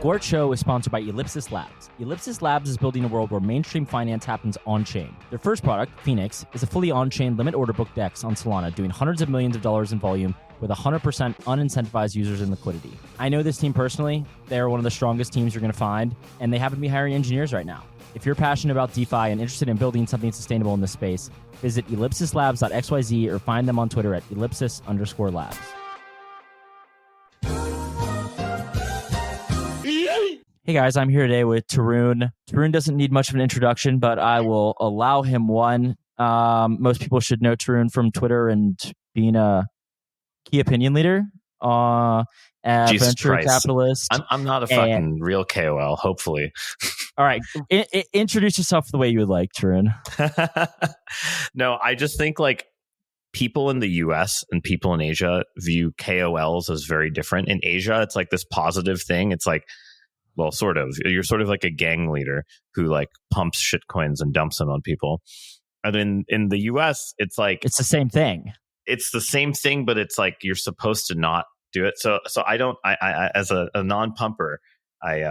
Gort Show is sponsored by Ellipsis Labs. Ellipsis Labs is building a world where mainstream finance happens on-chain. Their first product, Phoenix, is a fully on-chain limit order book DEX on Solana, doing hundreds of millions of dollars in volume with 100% unincentivized users and liquidity. I know this team personally. They're one of the strongest teams you're going to find, and they happen to be hiring engineers right now. If you're passionate about DeFi and interested in building something sustainable in this space, visit ellipsislabs.xyz or find them on Twitter at ellipsis_labs. Hey guys, I'm here today with Tarun. Tarun doesn't need much of an introduction, but I will allow him one. Most people should know Tarun from Twitter and being a key opinion leader, venture capitalist. I'm not a fucking real KOL, hopefully. All right, introduce yourself the way you would like, Tarun. No, I just think like people in the US and people in Asia view KOLs as very different. In Asia, it's like this positive thing. It's like, well, sort of. You're sort of like a gang leader who like pumps shitcoins and dumps them on people. And in the US, it's like it's the same thing. It's the same thing, but it's like you're supposed to not do it. So I don't. I as a non-pumper, I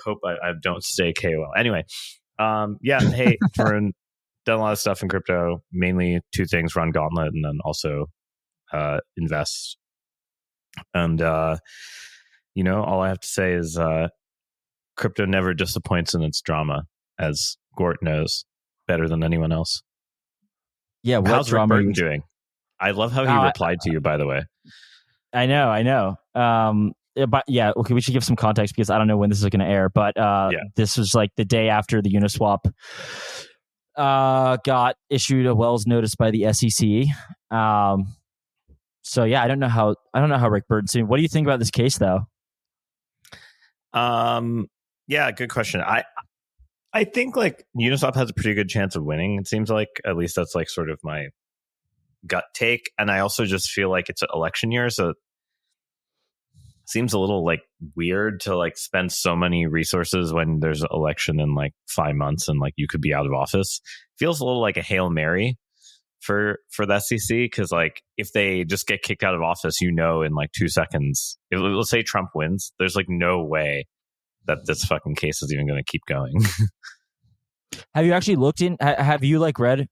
hope I don't stay KOL. Anyway, Hey, Tarun, done a lot of stuff in crypto. Mainly two things: run Gauntlet, and then also invest. And all I have to say is crypto never disappoints in its drama, as Gort knows better than anyone else. Yeah, how's Rick Burton doing? I love how he replied to you, by the way. I know. But yeah, okay, we should give some context because I don't know when this is going to air. But This was like the day after the Uniswap got issued a Wells notice by the SEC. So yeah, I don't know how Rick Burton's doing. What do you think about this case, though? Yeah, good question. I think like Uniswap has a pretty good chance of winning. It seems like, at least that's like sort of my gut take. And I also just feel like it's an election year, so it seems a little like weird to like spend so many resources when there's an election in like 5 months and like you could be out of office. Feels a little like a Hail Mary for the SEC, because like if they just get kicked out of office, in like 2 seconds, let's say Trump wins, there's like no way that this fucking case is even going to keep going. Have you actually looked in? Have you like read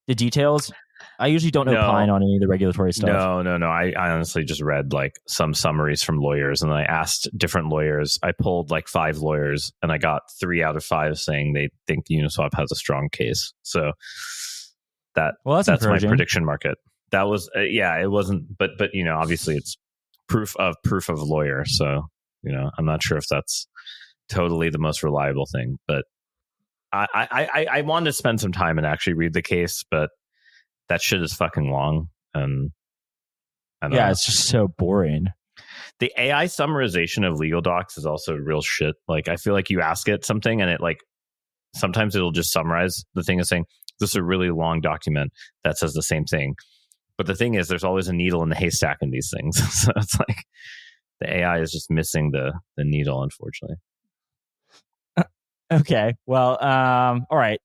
the details? I usually don't opine on any of the regulatory stuff. No. I honestly just read like some summaries from lawyers, and I asked different lawyers. I polled like 5 lawyers, and I got 3 out of 5 saying they think Uniswap has a strong case. So that's my prediction market. That was it wasn't, but obviously it's proof of lawyer. So I'm not sure if that's totally the most reliable thing, but I wanted to spend some time and actually read the case, but that shit is fucking long, and it's just so boring. The AI summarization of legal docs is also real shit. Like I feel like you ask it something and it like sometimes it'll just summarize the thing as saying this is a really long document that says the same thing, but the thing is there's always a needle in the haystack in these things. So it's like the AI is just missing the needle, unfortunately. Okay, well, all right.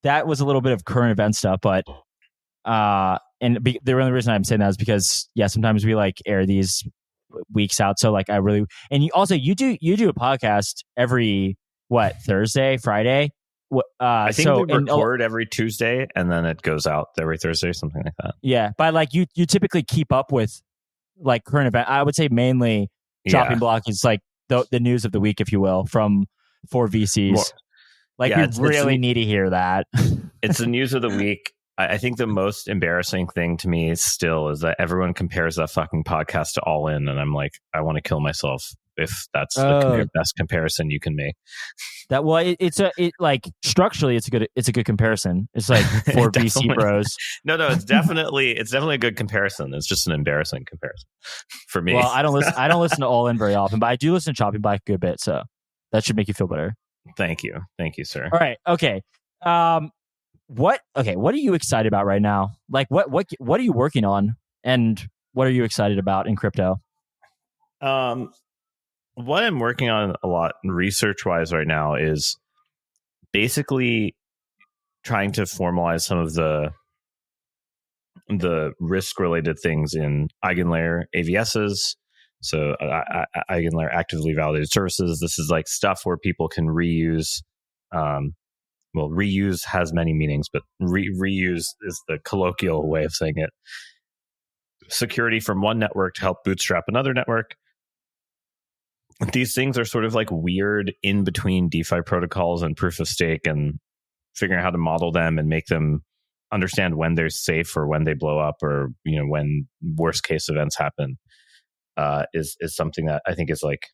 That was a little bit of current event stuff, but the only reason I'm saying that is because sometimes we like air these weeks out. So like and you do a podcast every Thursday, Friday. I think we record every Tuesday and then it goes out every Thursday, something like that. Yeah, but like you typically keep up with like current event. I would say mainly chopping block is like the news of the week, if you will, for VCs. You really need to hear that. It's the news of the week. I think the most embarrassing thing to me still is that everyone compares that fucking podcast to All In, and I'm like, I want to kill myself if that's the best comparison you can make. That structurally it's a good comparison. It's like for VC bros. No, it's definitely a good comparison. It's just an embarrassing comparison for me. Well, I don't listen to All In very often, but I do listen to Chopping Block a good bit, so that should make you feel better. Thank you, sir. All right, okay. What are you excited about right now? Like what are you working on, and what are you excited about in crypto? What I'm working on a lot research wise right now is basically trying to formalize some of the risk related things in eigenlayer AVSs, So eigenlayer actively validated services. This is like stuff where people can reuse. Well, reuse has many meanings, but reuse is the colloquial way of saying it. Security from one network to help bootstrap another network. These things are sort of like weird in between DeFi protocols and proof of stake, and figuring out how to model them and make them understand when they're safe or when they blow up, or when worst case events happen, is something that I think is like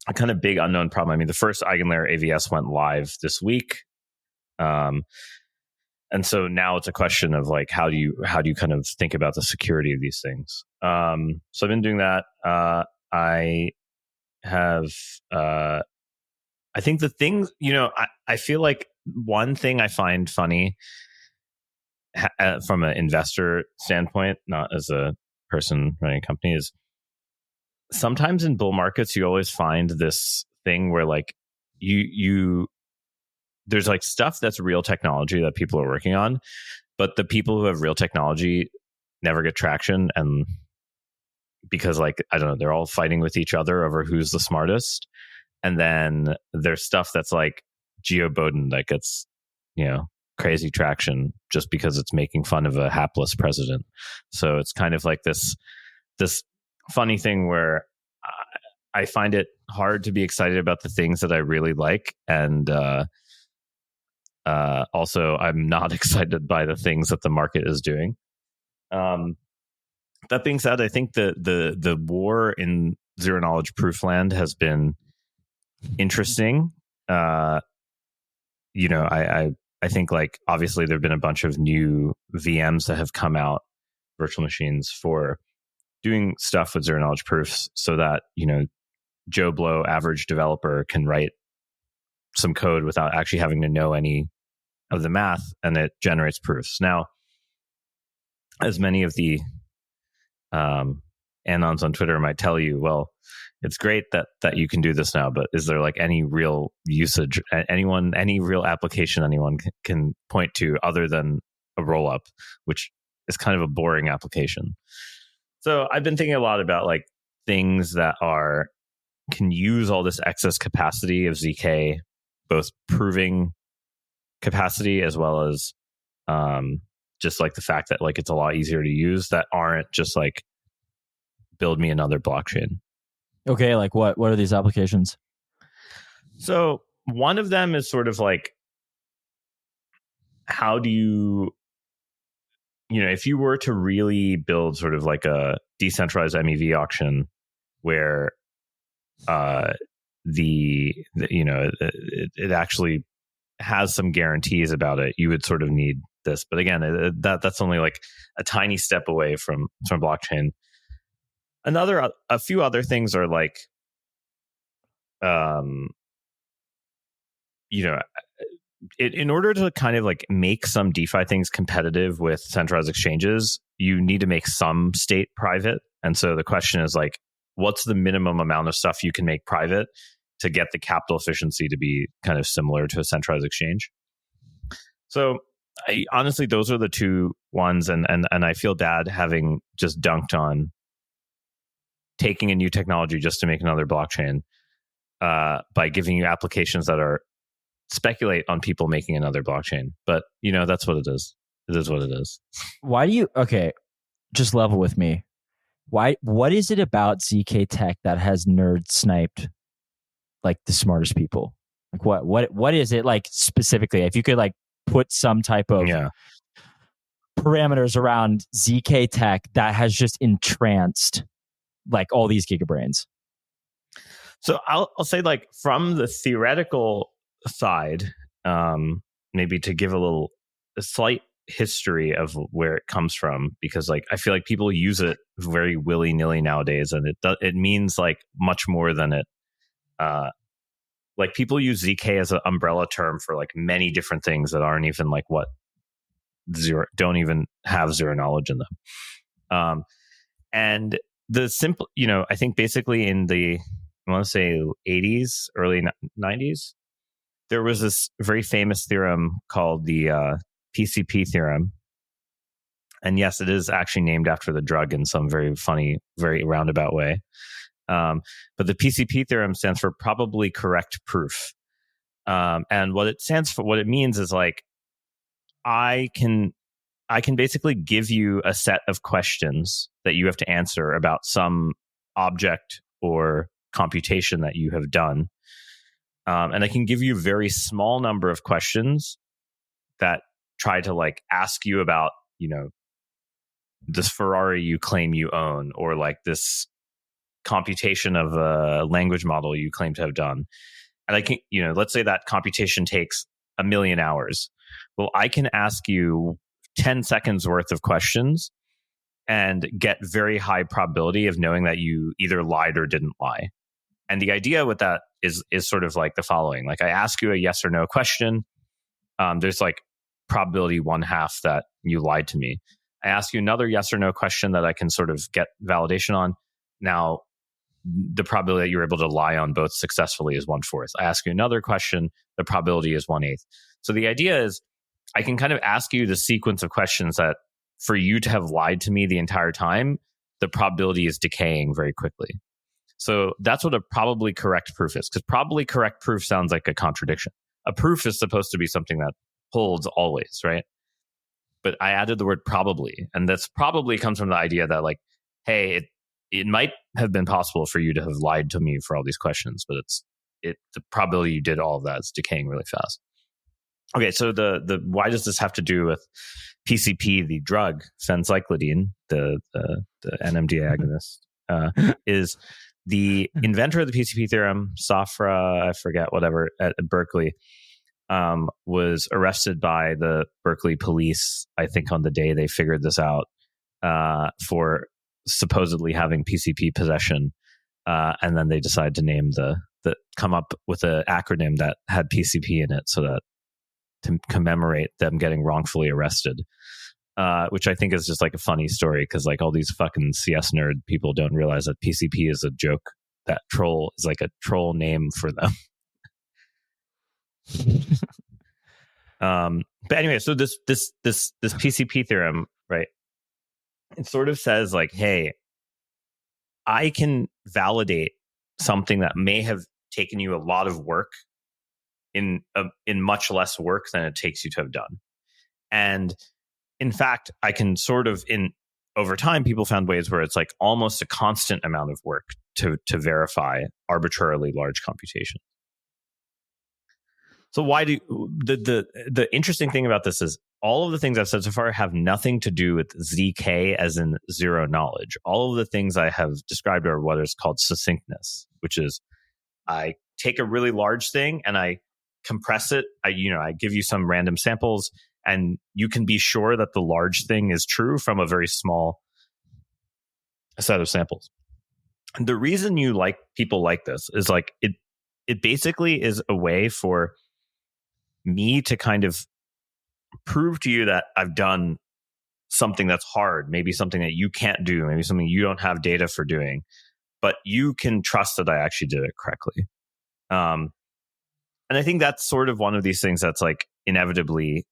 a kind of big unknown problem. I mean, the first eigenlayer AVS went live this week, and so now it's a question of like how do you kind of think about the security of these things. So I've been doing that. I have I think the things, I feel like one thing I find funny from an investor standpoint, not as a person running a company, is sometimes in bull markets you always find this thing where like there's like stuff that's real technology that people are working on, but the people who have real technology never get traction, and because like I don't know, they're all fighting with each other over who's the smartest. And then there's stuff that's like Geo Bowden that gets crazy traction just because it's making fun of a hapless president. So it's kind of like this funny thing where I find it hard to be excited about the things that I really like, and also I'm not excited by the things that the market is doing. That being said, I think the war in zero knowledge proof land has been interesting. I think like obviously there have been a bunch of new VMs that have come out, virtual machines, for doing stuff with zero knowledge proofs, so that Joe Blow average developer can write some code without actually having to know any of the math, and it generates proofs. Now, as many of the anons on Twitter might tell you, well, it's great that you can do this now, but is there like any real usage, any real application anyone can point to other than a rollup, which is kind of a boring application? So I've been thinking a lot about like things that can use all this excess capacity of ZK, both proving capacity as well as just like the fact that like it's a lot easier to use, that aren't just like build me another blockchain. Okay, like what are these applications? So one of them is sort of like, how do you if you were to really build sort of like a decentralized MEV auction where it actually has some guarantees about it, you would sort of need this. But again, that's only like a tiny step away from blockchain. A few other things are like, in order to kind of like make some DeFi things competitive with centralized exchanges, you need to make some state private. And so the question is like, what's the minimum amount of stuff you can make private to get the capital efficiency to be kind of similar to a centralized exchange? So honestly, those are the two ones. And I feel bad having just dunked on taking a new technology just to make another blockchain by giving you applications that are speculate on people making another blockchain. But that's what it is. It is what it is. Why do you just level with me? What is it about ZK tech that has nerd sniped like the smartest people? Like what is it like specifically? If you could like put some type of parameters around ZK tech that has just entranced like all these gigabrains. So I'll say like from the theoretical side, maybe to give a slight history of where it comes from, because like I feel like people use it very willy-nilly nowadays, and it means like much more than it. Like people use ZK as an umbrella term for like many different things that aren't even like don't even have zero knowledge in them. And the simple, I think basically in the, I want to say 80s, early 90s, there was this very famous theorem called the PCP theorem. And yes, it is actually named after the drug in some very funny, very roundabout way. But the PCP theorem stands for probably correct proof. And what it means is like, I can basically give you a set of questions that you have to answer about some object or computation that you have done. And I can give you a very small number of questions that try to like ask you about, this Ferrari you claim you own, or like this computation of a language model you claim to have done. And I can, let's say that computation takes 1 million hours. Well, I can ask you 10 seconds worth of questions and get very high probability of knowing that you either lied or didn't lie. And the idea with that is sort of like the following. Like, I ask you a yes or no question. There's like probability 1/2 that you lied to me. I ask you another yes or no question that I can sort of get validation on. Now, the probability that you're able to lie on both successfully is 1/4. I ask you another question, the probability is 1/8. So the idea is I can kind of ask you the sequence of questions that for you to have lied to me the entire time, the probability is decaying very quickly. So that's what a probably correct proof is, because probably correct proof sounds like a contradiction. A proof is supposed to be something that holds always, right? But I added the word probably, and that's probably comes from the idea that like, hey, it might have been possible for you to have lied to me for all these questions, but the probability you did all of that is decaying really fast. Okay, so the why does this have to do with PCP, the drug, phencyclidine, the NMDA agonist, is the inventor of the PCP theorem, Safra, I forget, whatever, at Berkeley, was arrested by the Berkeley police, I think on the day they figured this out, for supposedly having PCP possession. And then they decided to name come up with an acronym that had PCP in it so that to commemorate them getting wrongfully arrested, which I think is just like a funny story because like all these fucking CS nerd people don't realize that PCP is a joke. That troll is like a troll name for them. But anyway, so this PCP theorem, right? It sort of says like, hey, I can validate something that may have taken you a lot of work in much less work than it takes you to have done. And in fact, I can sort of over time, people found ways where it's like almost a constant amount of work to verify arbitrarily large computation. So why do the interesting thing about this is all of the things I've said so far have nothing to do with ZK as in zero knowledge. All of the things I have described are what is called succinctness, which is I take a really large thing and I compress it. I give you some random samples and you can be sure that the large thing is true from a very small set of samples. And the reason people like this is like it basically is a way for me to kind of prove to you that I've done something that's hard, maybe something that you can't do, maybe something you don't have data for doing, but you can trust that I actually did it correctly. And I think that's sort of one of these things that's like inevitably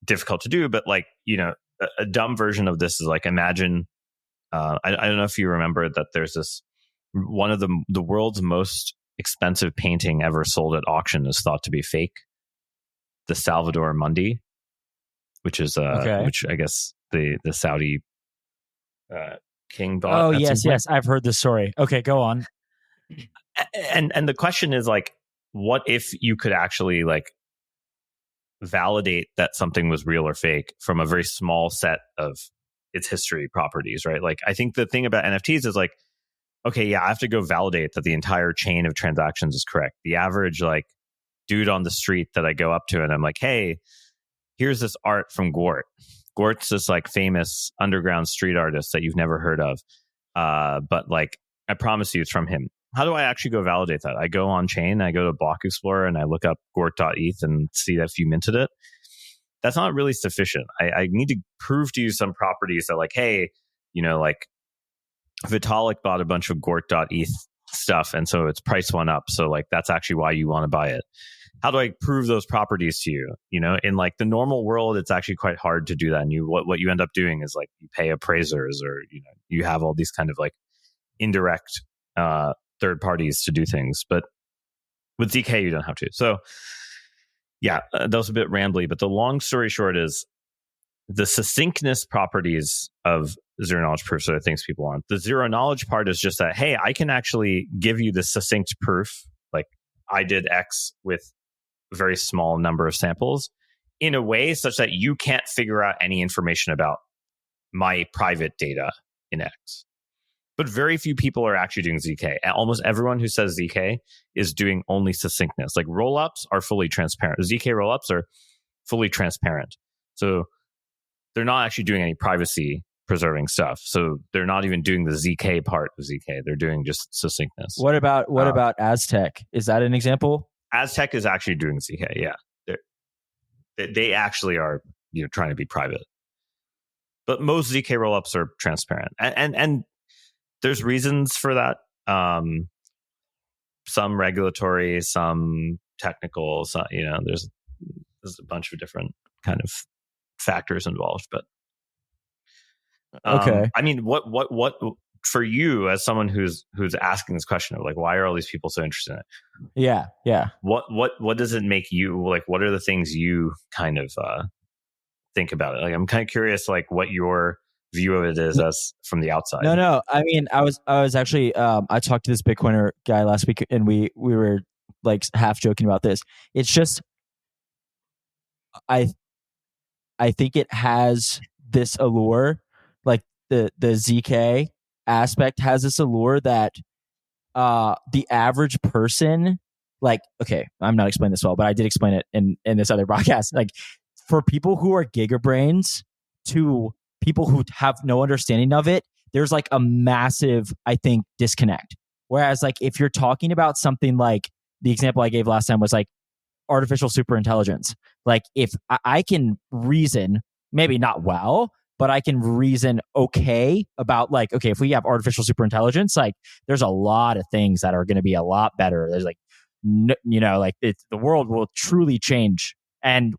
difficult to do, but like, a dumb version of this is like, imagine, I don't know if you remember that there's this, one of the world's most expensive painting ever sold at auction is thought to be fake. The Salvador Mundi, which is which I guess the Saudi king bought. Oh yes, I've heard this story. Okay, go on. And the question is like, what if you could actually like validate that something was real or fake from a very small set of its history properties, right? Like, I think the thing about NFTs is like, okay, yeah, I have to go validate that the entire chain of transactions is correct. The average like dude on the street that I go up to and I'm like, hey, here's this art from Gort. Gort's this like famous underground street artist that you've never heard of. But like, I promise you it's from him. How do I actually go validate that? I go on chain, I go to Block Explorer and I look up Gort.eth and see if you minted it. That's not really sufficient. I need to prove to you some properties that like, hey, like Vitalik bought a bunch of Gort.eth stuff and so its price went up. So like, that's actually why you want to buy it. how do I prove those properties to you? You know, in like the normal world, it's actually quite hard to do that. And what you end up doing is like you pay appraisers, or you know, you have all these kind of like indirect third parties to do things. But with ZK, you don't have to. So yeah, that was a bit rambly. But the long story short is the succinctness properties of zero knowledge proofs are the things people want. The zero knowledge part is just that, hey, I can actually give you the succinct proof. Like I did X with a very small number of samples in a way such that you can't figure out any information about my private data in X. But very few people are actually doing ZK. Almost everyone who says ZK is doing only succinctness. Like rollups are fully transparent. ZK rollups are fully transparent. So they're not actually doing any privacy preserving stuff. So they're not even doing the ZK part of ZK. They're doing just succinctness. What about Aztec? Is that an example? Aztec is actually doing ZK. Yeah, they actually are, you know, trying to be private. But most ZK rollups are transparent, and there's reasons for that. Some regulatory, some technical. Some, you know, there's a bunch of different kind of factors involved. But okay, I mean, what for you as someone who's asking this question of like, why are all these people so interested in it? Yeah. What does it make you like? What are the things you kind of think about it? Like, I'm kind of curious, like, what your view of it is as from the outside. No. I mean, I was actually I talked to this Bitcoiner guy last week, and we were like half joking about this. It's just I think it has this allure, like the ZK aspect has this allure that the average person, like, okay, I'm not explaining this well, but I did explain it in this other broadcast. Like, for people who are gigabrains to people who have no understanding of it, there's like a massive, I think, disconnect. Whereas like if you're talking about something like the example I gave last time was like artificial superintelligence. Like if I can reason, maybe not well, but I can reason okay about like, okay, if we have artificial superintelligence, like there's a lot of things that are going to be a lot better. There's like, you know, like the world will truly change. And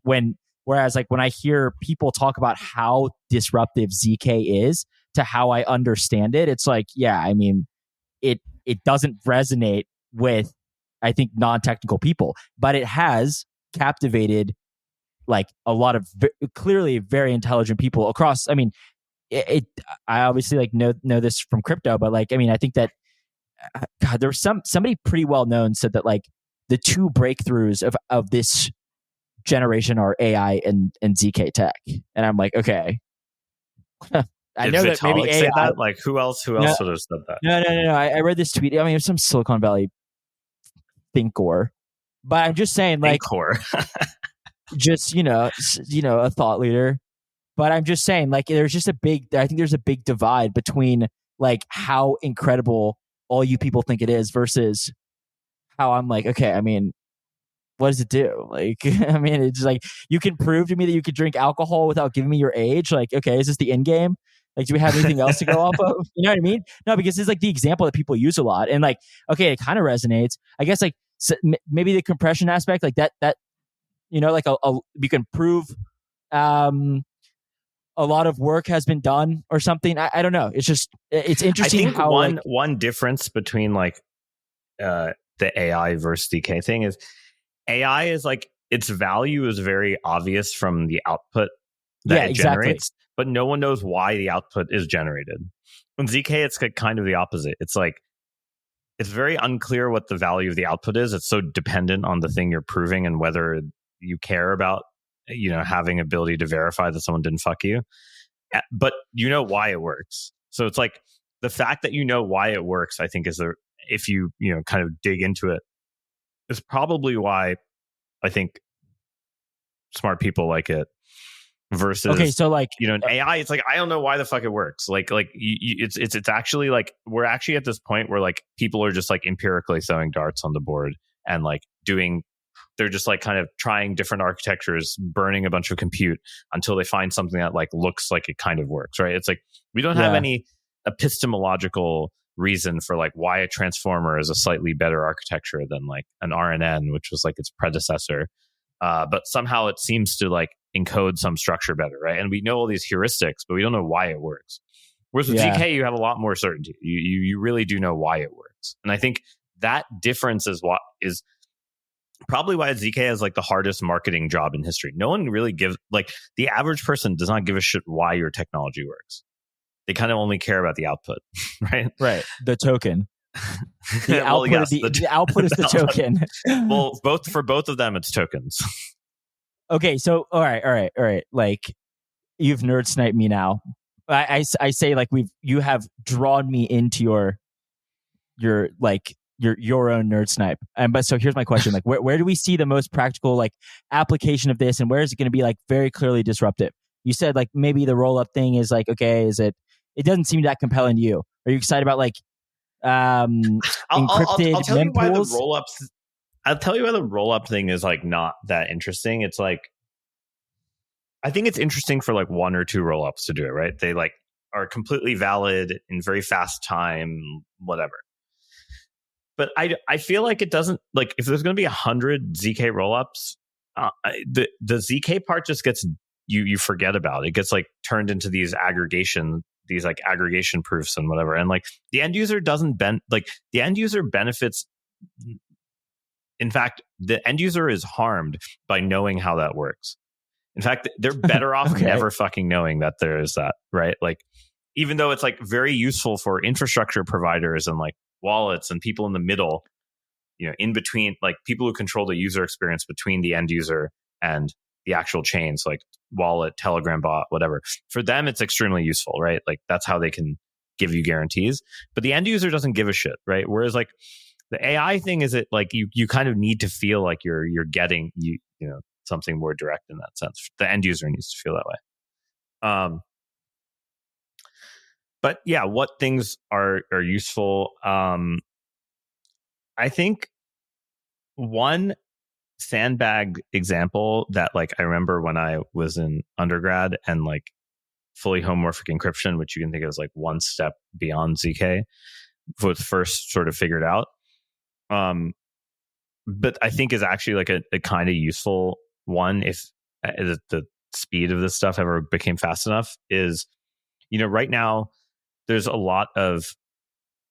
whereas like when I hear people talk about how disruptive ZK is to how I understand it, it's like, yeah, I mean, it doesn't resonate with, I think, non-technical people, but it has captivated like a lot of clearly very intelligent people across. I mean, I obviously like know this from crypto, but like, I mean, I think that God, there was somebody pretty well known said that like the two breakthroughs of this generation are AI and ZK tech, and I'm like, okay. I know that maybe AI. That? Like who else would have said that? No. I read this tweet. I mean, it was some Silicon Valley thinker, but I'm just saying, like, just you know, a thought leader. But I'm just saying, like, there's just I think there's a big divide between like how incredible all you people think it is versus how I'm like, okay, I mean, what does it do? Like, I mean, it's like, you can prove to me that you could drink alcohol without giving me your age. Like, okay, is this the end game? Like, do we have anything else to go off of? You know what I mean? No, because it's like the example that people use a lot. And like, okay, it kind of resonates. I guess like maybe the compression aspect, like that, you know, like you can prove a lot of work has been done or something. I don't know. It's just, it's interesting. I think how one difference between like the AI versus DK thing is AI is like, its value is very obvious from the output that it generates, but no one knows why the output is generated. In ZK, it's kind of the opposite. It's like, it's very unclear what the value of the output is. It's so dependent on the thing you're proving and whether you care about, you know, having ability to verify that someone didn't fuck you. But you know why it works. So it's like the fact that you know why it works, I think if you know, kind of dig into it, is probably why I think smart people like it. Versus, okay, so like, you know, an AI, it's like, I don't know why the fuck it works. Like it's actually like, we're actually at this point where like people are just like empirically throwing darts on the board and like they're just like kind of trying different architectures, burning a bunch of compute until they find something that like looks like it kind of works, right? It's like, we don't have any epistemological reason for like why a transformer is a slightly better architecture than like an RNN, which was like its predecessor. But somehow it seems to like encode some structure better, right? And we know all these heuristics, but we don't know why it works. Whereas with ZK, you have a lot more certainty. You really do know why it works. And I think that difference is what is probably why ZK has like the hardest marketing job in history. No one really gives, like, the average person does not give a shit why your technology works. They kind of only care about the output, right? Right. The token. The output, the output is the token. Well, for both of them, it's tokens. Okay, so all right. Like, you've nerd sniped me now. I say like you have drawn me into your own nerd snipe. But so here's my question: like, where do we see the most practical like application of this, and where is it going to be like very clearly disruptive? You said like maybe the roll up thing is like, okay, is it? It doesn't seem that compelling to you. Are you excited about like encrypted I'll tell you why mempools? the roll ups. I'll tell you why the roll up thing is like not that interesting. It's like, I think it's interesting for like one or two roll ups to do it, right? They like are completely valid in very fast time, whatever. But I feel like it doesn't, like, if there's going to be 100 ZK roll ups, the ZK part just gets you forget about it. It gets like turned into these aggregation proofs and whatever. And like the end user the end user benefits. In fact, the end user is harmed by knowing how that works. In fact, they're better off never fucking knowing that there is that, right? Like, even though it's like very useful for infrastructure providers and like wallets and people in the middle, in between, like people who control the user experience between the end user and the actual chains, like wallet, Telegram bot, whatever. For them, it's extremely useful, right? Like that's how they can give you guarantees. But the end user doesn't give a shit, right? Whereas like the AI thing is, it like you kind of need to feel like you're getting something more direct in that sense. The end user needs to feel that way. But yeah, what things are useful? I think one sandbag example that like I remember when I was in undergrad and like fully homomorphic encryption, which you can think of as like one step beyond ZK, was first sort of figured out. But I think is actually like a kind of useful one if the speed of this stuff ever became fast enough. Is, right now there's a lot of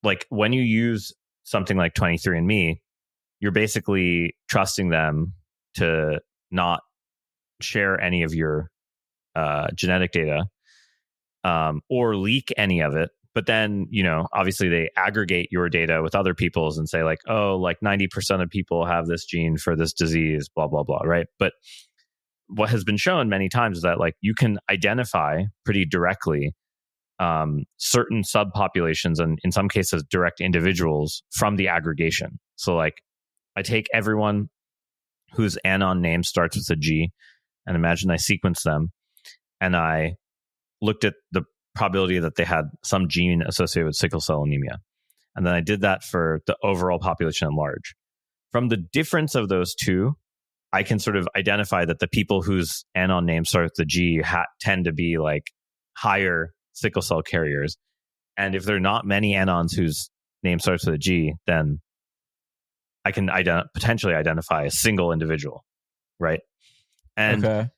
like, when you use something like 23andMe, you're basically trusting them to not share any of your genetic data or leak any of it. But then, obviously they aggregate your data with other people's and say like, oh, like 90% of people have this gene for this disease, blah, blah, blah, right? But what has been shown many times is that like you can identify pretty directly certain subpopulations and in some cases direct individuals from the aggregation. So like I take everyone whose anon name starts with a G and imagine I sequence them and I looked at the probability that they had some gene associated with sickle cell anemia. And then I did that for the overall population at large. From the difference of those two, I can sort of identify that the people whose anon name starts with the G tend to be like higher sickle cell carriers. And if there are not many anons whose name starts with a G, then I can potentially identify a single individual, right? And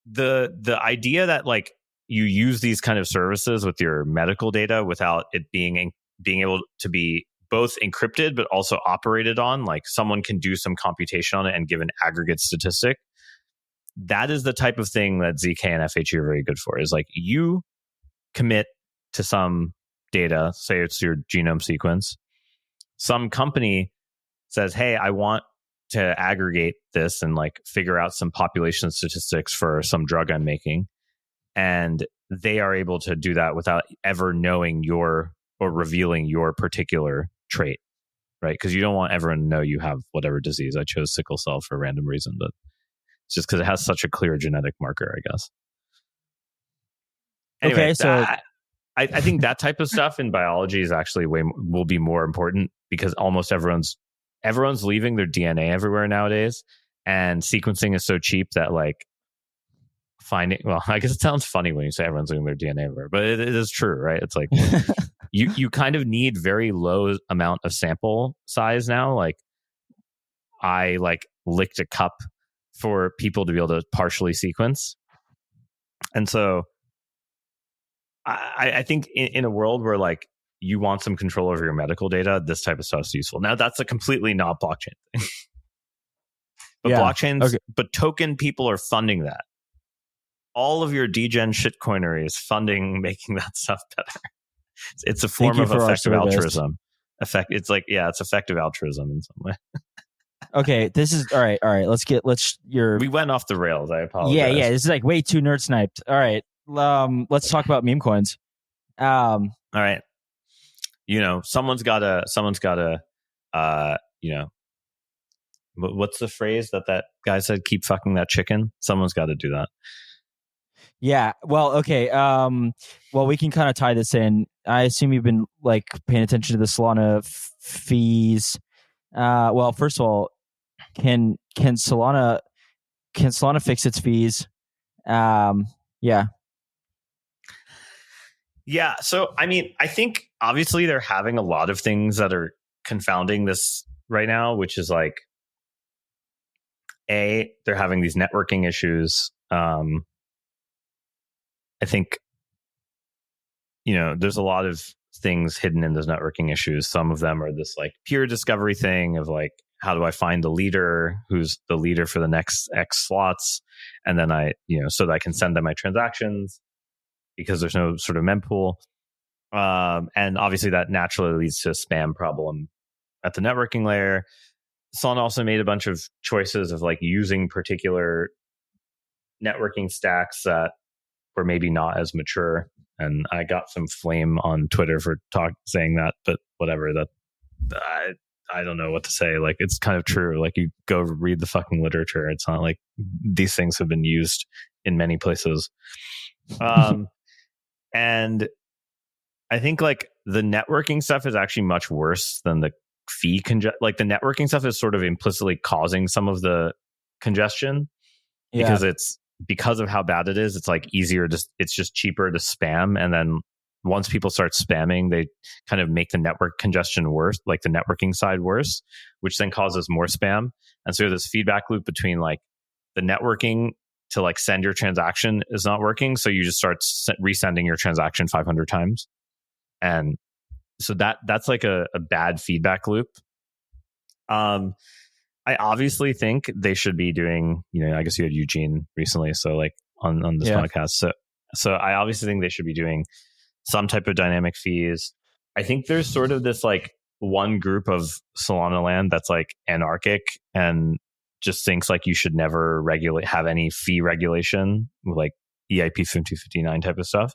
the idea that like you use these kind of services with your medical data without it being able to be both encrypted but also operated on, like someone can do some computation on it and give an aggregate statistic. That is the type of thing that ZK and FHE are very good for. Is like you commit to some data, say it's your genome sequence. Some company says, hey, I want to aggregate this and like figure out some population statistics for some drug I'm making. And they are able to do that without ever knowing or revealing your particular trait, right? Because you don't want everyone to know you have whatever disease. I chose sickle cell for a random reason, but it's just because it has such a clear genetic marker, I guess. Anyway, okay, so I think that type of stuff in biology is actually will be more important because almost everyone's leaving their DNA everywhere nowadays, and sequencing is so cheap that like I guess it sounds funny when you say everyone's leaving their DNA everywhere, but it is true, right? It's like you kind of need very low amount of sample size now. Like I like licked a cup for people to be able to partially sequence. And so I think in a world where like you want some control over your medical data, this type of stuff is useful. Now that's a completely not blockchain thing. But blockchains, but token people are funding that. All of your degen shitcoinery is funding making that stuff better. It's a form of effective altruism. It's like, it's effective altruism in some way. Okay, this is all right. We went off the rails. I apologize. Yeah. This is like way too nerd sniped. All right, let's talk about meme coins. All right. Someone's got to. What's the phrase that guy said? Keep fucking that chicken. Someone's got to do that. Yeah. Well, okay. Well, we can kind of tie this in. I assume you've been like paying attention to the Solana fees. Well, first of all, can Solana fix its fees? Yeah. Yeah. So, I mean, I think obviously they're having a lot of things that are confounding this right now, which is like, they're having these networking issues. I think, there's a lot of things hidden in those networking issues. Some of them are this like pure discovery thing of like, how do I find the leader who's the leader for the next X slots? And then so that I can send them my transactions because there's no sort of mempool. And obviously that naturally leads to a spam problem at the networking layer. Solana also made a bunch of choices of like using particular networking stacks that were maybe not as mature. And I got some flame on Twitter for saying that, but whatever. That I don't know what to say. Like, it's kind of true. Like, you go read the fucking literature. It's not like these things have been used in many places. And I think like the networking stuff is actually much worse than the fee like the networking stuff is sort of implicitly causing some of the congestion because of how bad it is. It's like it's just cheaper to spam. And then once people start spamming, they kind of make the network congestion worse, like the networking side worse, which then causes more spam. And so this feedback loop between like the networking to like send your transaction is not working. So you just start resending your transaction 500 times. And so that's like a bad feedback loop. I obviously think they should be doing, I guess you had Eugene recently, so like on this podcast. So I obviously think they should be doing some type of dynamic fees. I think there's sort of this like one group of Solana land that's like anarchic and just thinks like you should never have any fee regulation, like EIP 5059 type of stuff.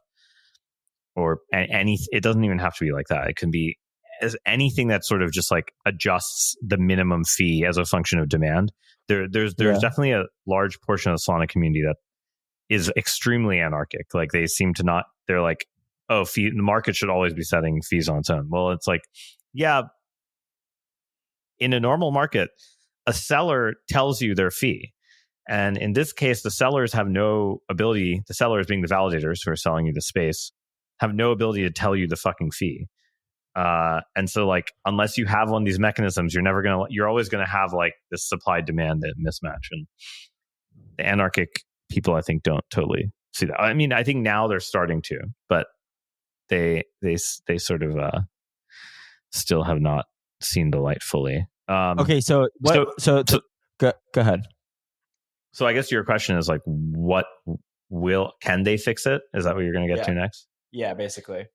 Or it doesn't even have to be like that. It can be as anything that sort of just like adjusts the minimum fee as a function of demand. There's definitely a large portion of the Solana community that is extremely anarchic. Like they seem to not, they're like, oh, the market should always be setting fees on its own. Well, it's like, yeah, in a normal market, a seller tells you their fee. And in this case, the sellers have no ability, the sellers being the validators who are selling you the space, have no ability to tell you the fucking fee. And so like, unless you have one of these mechanisms, you're always going to have like this supply demand mismatch. And the anarchic people, I think, don't totally see that. I mean, I think now they're starting to, but they sort of still have not seen the light fully. Okay. So go ahead. So I guess your question is like, can they fix it? Is that what you're going to get to next? Yeah, basically.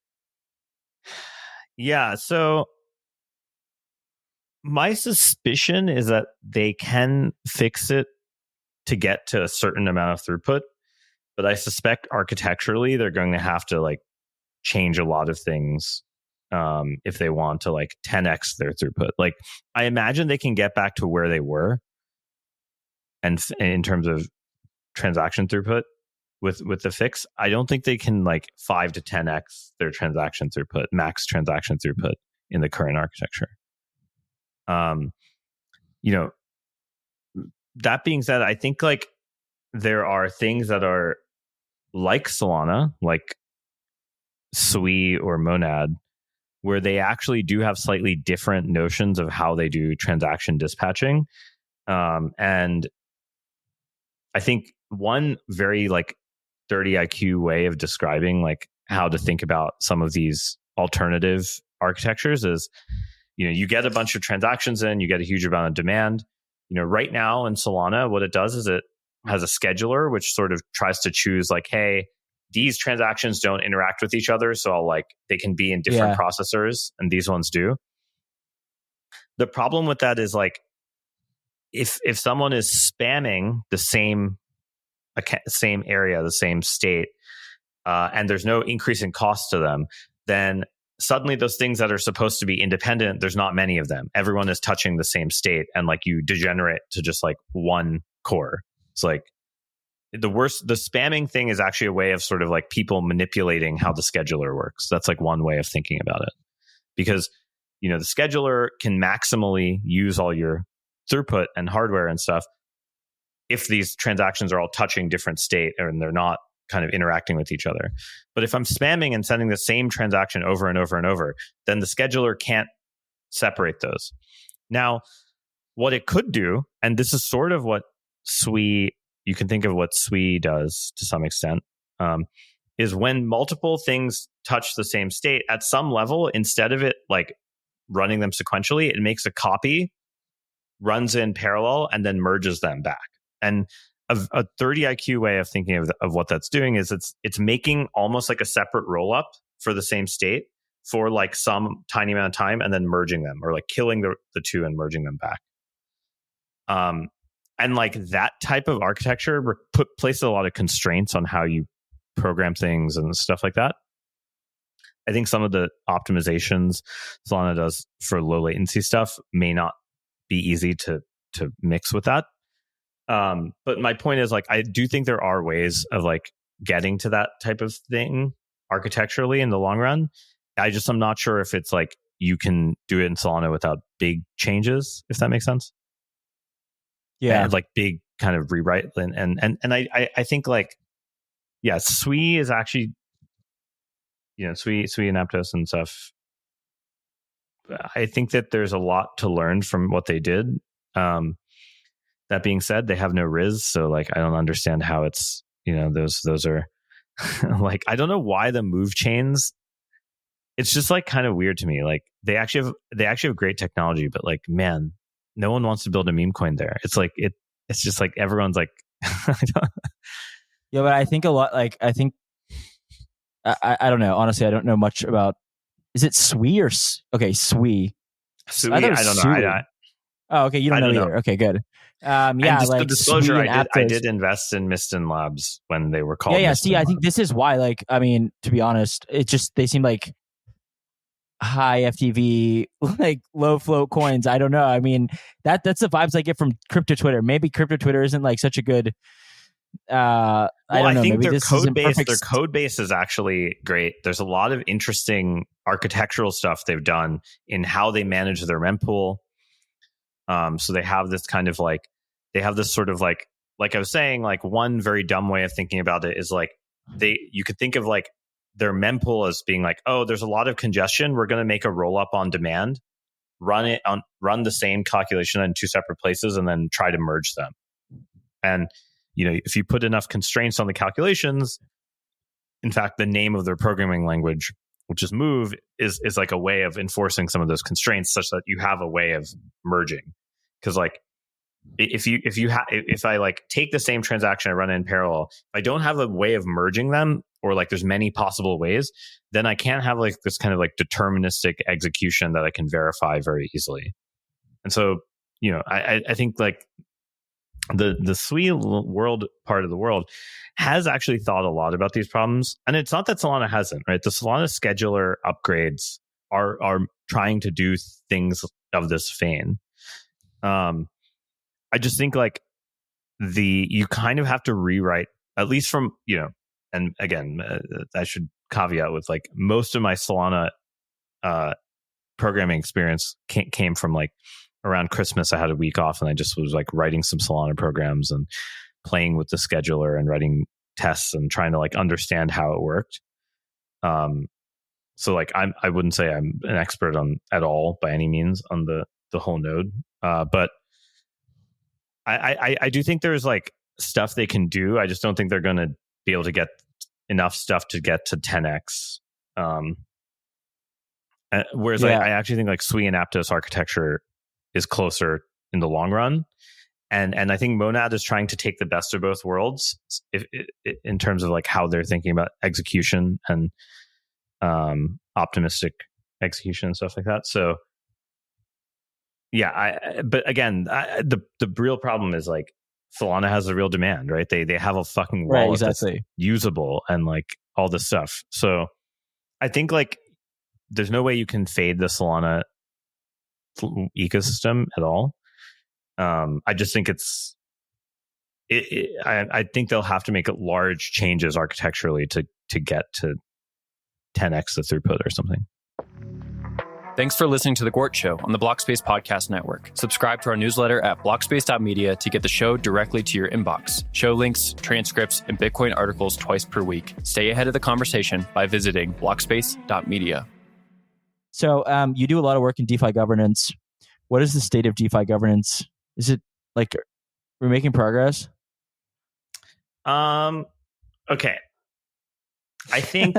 Yeah. So my suspicion is that they can fix it to get to a certain amount of throughput, but I suspect architecturally they're going to have to like change a lot of things if they want to like 10x their throughput. Like I imagine they can get back to where they were, and in terms of transaction throughput with the fix. I don't think they can like 5 to 10x their transaction throughput, max transaction throughput in the current architecture. That being said, I think like there are things that are like Solana, like Sui or Monad, where they actually do have slightly different notions of how they do transaction dispatching. And I think one very like 30 IQ way of describing like how to think about some of these alternative architectures is, you get a bunch of transactions in, you get a huge amount of demand. Right now in Solana, what it does is it has a scheduler which sort of tries to choose like, hey, these transactions don't interact with each other, so they can be in different processors, and these ones do. The problem with that is like, if someone is spamming the same area, the same state, and there's no increase in cost to them, then suddenly those things that are supposed to be independent, there's not many of them. Everyone is touching the same state, and like you degenerate to just like one core. It's like the spamming thing is actually a way of sort of like people manipulating how the scheduler works. That's like one way of thinking about it, because the scheduler can maximally use all your throughput and hardware and stuff if these transactions are all touching different state and they're not kind of interacting with each other. But if I'm spamming and sending the same transaction over and over and over, then the scheduler can't separate those. Now, what it could do, and this is sort of what you can think of what SWI does to some extent, is when multiple things touch the same state at some level, instead of it like running them sequentially, it makes a copy, runs in parallel, and then merges them back. And a 30 IQ way of thinking of what that's doing is it's making almost like a separate roll up for the same state for like some tiny amount of time, and then merging them, or like killing the two and merging them back. And like that type of architecture places a lot of constraints on how you program things and stuff like that. I think some of the optimizations Solana does for low latency stuff may not be easy to mix with that. But my point is, like, I do think there are ways of like getting to that type of thing architecturally in the long run. I'm not sure if it's like you can do it in Solana without big changes, if that makes sense. Yeah, and like big kind of rewrite, and I think like, yeah, SWI is actually, SWI and Aptos and stuff. I think that there's a lot to learn from what they did. That being said, they have no Riz, so like I don't understand how it's, those are like, I don't know why the move chains. It's just like kind of weird to me. Like they actually have great technology, but like, man, no one wants to build a meme coin there. It's like it's just like everyone's like, yeah, but I think a lot. Like I think I don't know. Honestly, I don't know much about. Is it SWI or SWI? SWI, I don't know. Oh, okay. You don't know either. Okay, good. Yeah, and just like the disclosure, I Aptos. did invest in Miston Labs when they were called. Yeah. Miston See, Labs. I think this is why. Like, I mean, to be honest, they seem like high FTV, like low float coins. I don't know. I mean, that's the vibes I get from crypto Twitter. Maybe crypto Twitter isn't like such a good. I don't know. Think maybe their code base is actually great. There's a lot of interesting architectural stuff they've done in how they manage their mempool. So they have this kind of like, they have this sort of like I was saying, like one very dumb way of thinking about it is like you could think of like their mempool as being like, oh, there's a lot of congestion. We're going to make a roll up on demand, run the same calculation in two separate places, and then try to merge them. And if you put enough constraints on the calculations, in fact, the name of their programming language, which is Move, is like a way of enforcing some of those constraints, such that you have a way of merging. Because like if I like take the same transaction, I run it in parallel, if I don't have a way of merging them, or like there's many possible ways, then I can't have like this kind of like deterministic execution that I can verify very easily. And so, I think like the SWI world part of the world has actually thought a lot about these problems. And it's not that Solana hasn't, right? The Solana scheduler upgrades are trying to do things of this vein. I just think like you kind of have to rewrite, at least from, and again, I should caveat with like most of my Solana programming experience came from like around Christmas. I had a week off and I just was like writing some Solana programs and playing with the scheduler and writing tests and trying to like understand how it worked. So like I wouldn't say I'm an expert on at all by any means on the whole node. But I do think there's like stuff they can do. I just don't think they're going to be able to get enough stuff to get to 10x. Whereas I actually think like Sui and Aptos architecture is closer in the long run. And I think Monad is trying to take the best of both worlds in terms of like how they're thinking about execution and optimistic execution and stuff like that. So yeah, but again, the real problem is like Solana has a real demand, right? They have a fucking wallet that's usable and like all this stuff. So I think like there's no way you can fade the Solana ecosystem at all. I just think I think they'll have to make large changes architecturally to get to 10x the throughput or something. Thanks for listening to The Gort Show on the Blockspace Podcast Network. Subscribe to our newsletter at blockspace.media to get the show directly to your inbox. Show links, transcripts, and Bitcoin articles twice per week. Stay ahead of the conversation by visiting blockspace.media. So you do a lot of work in DeFi governance. What is the state of DeFi governance? Is it like we're making progress? Okay. I think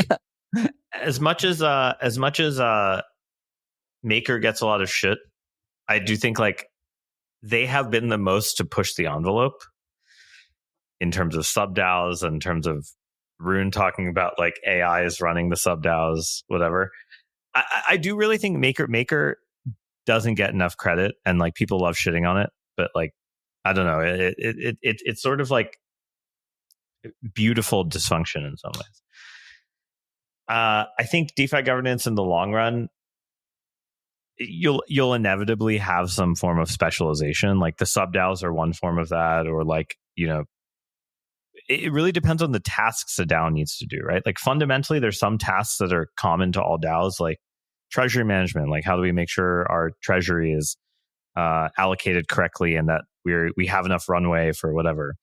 as much as Maker gets a lot of shit, I do think like they have been the most to push the envelope in terms of sub DAOs, in terms of Rune talking about like AI is running the sub DAOs, whatever. I do really think Maker doesn't get enough credit, and like people love shitting on it, but like I don't know, it's sort of like beautiful dysfunction in some ways. I think DeFi governance in the long run, you'll inevitably have some form of specialization. Like the sub DAOs are one form of that, or like, you know, it really depends on the tasks a DAO needs to do, right? Like fundamentally, there's some tasks that are common to all DAOs, like treasury management. Like how do we make sure our treasury is allocated correctly and that we have enough runway for whatever.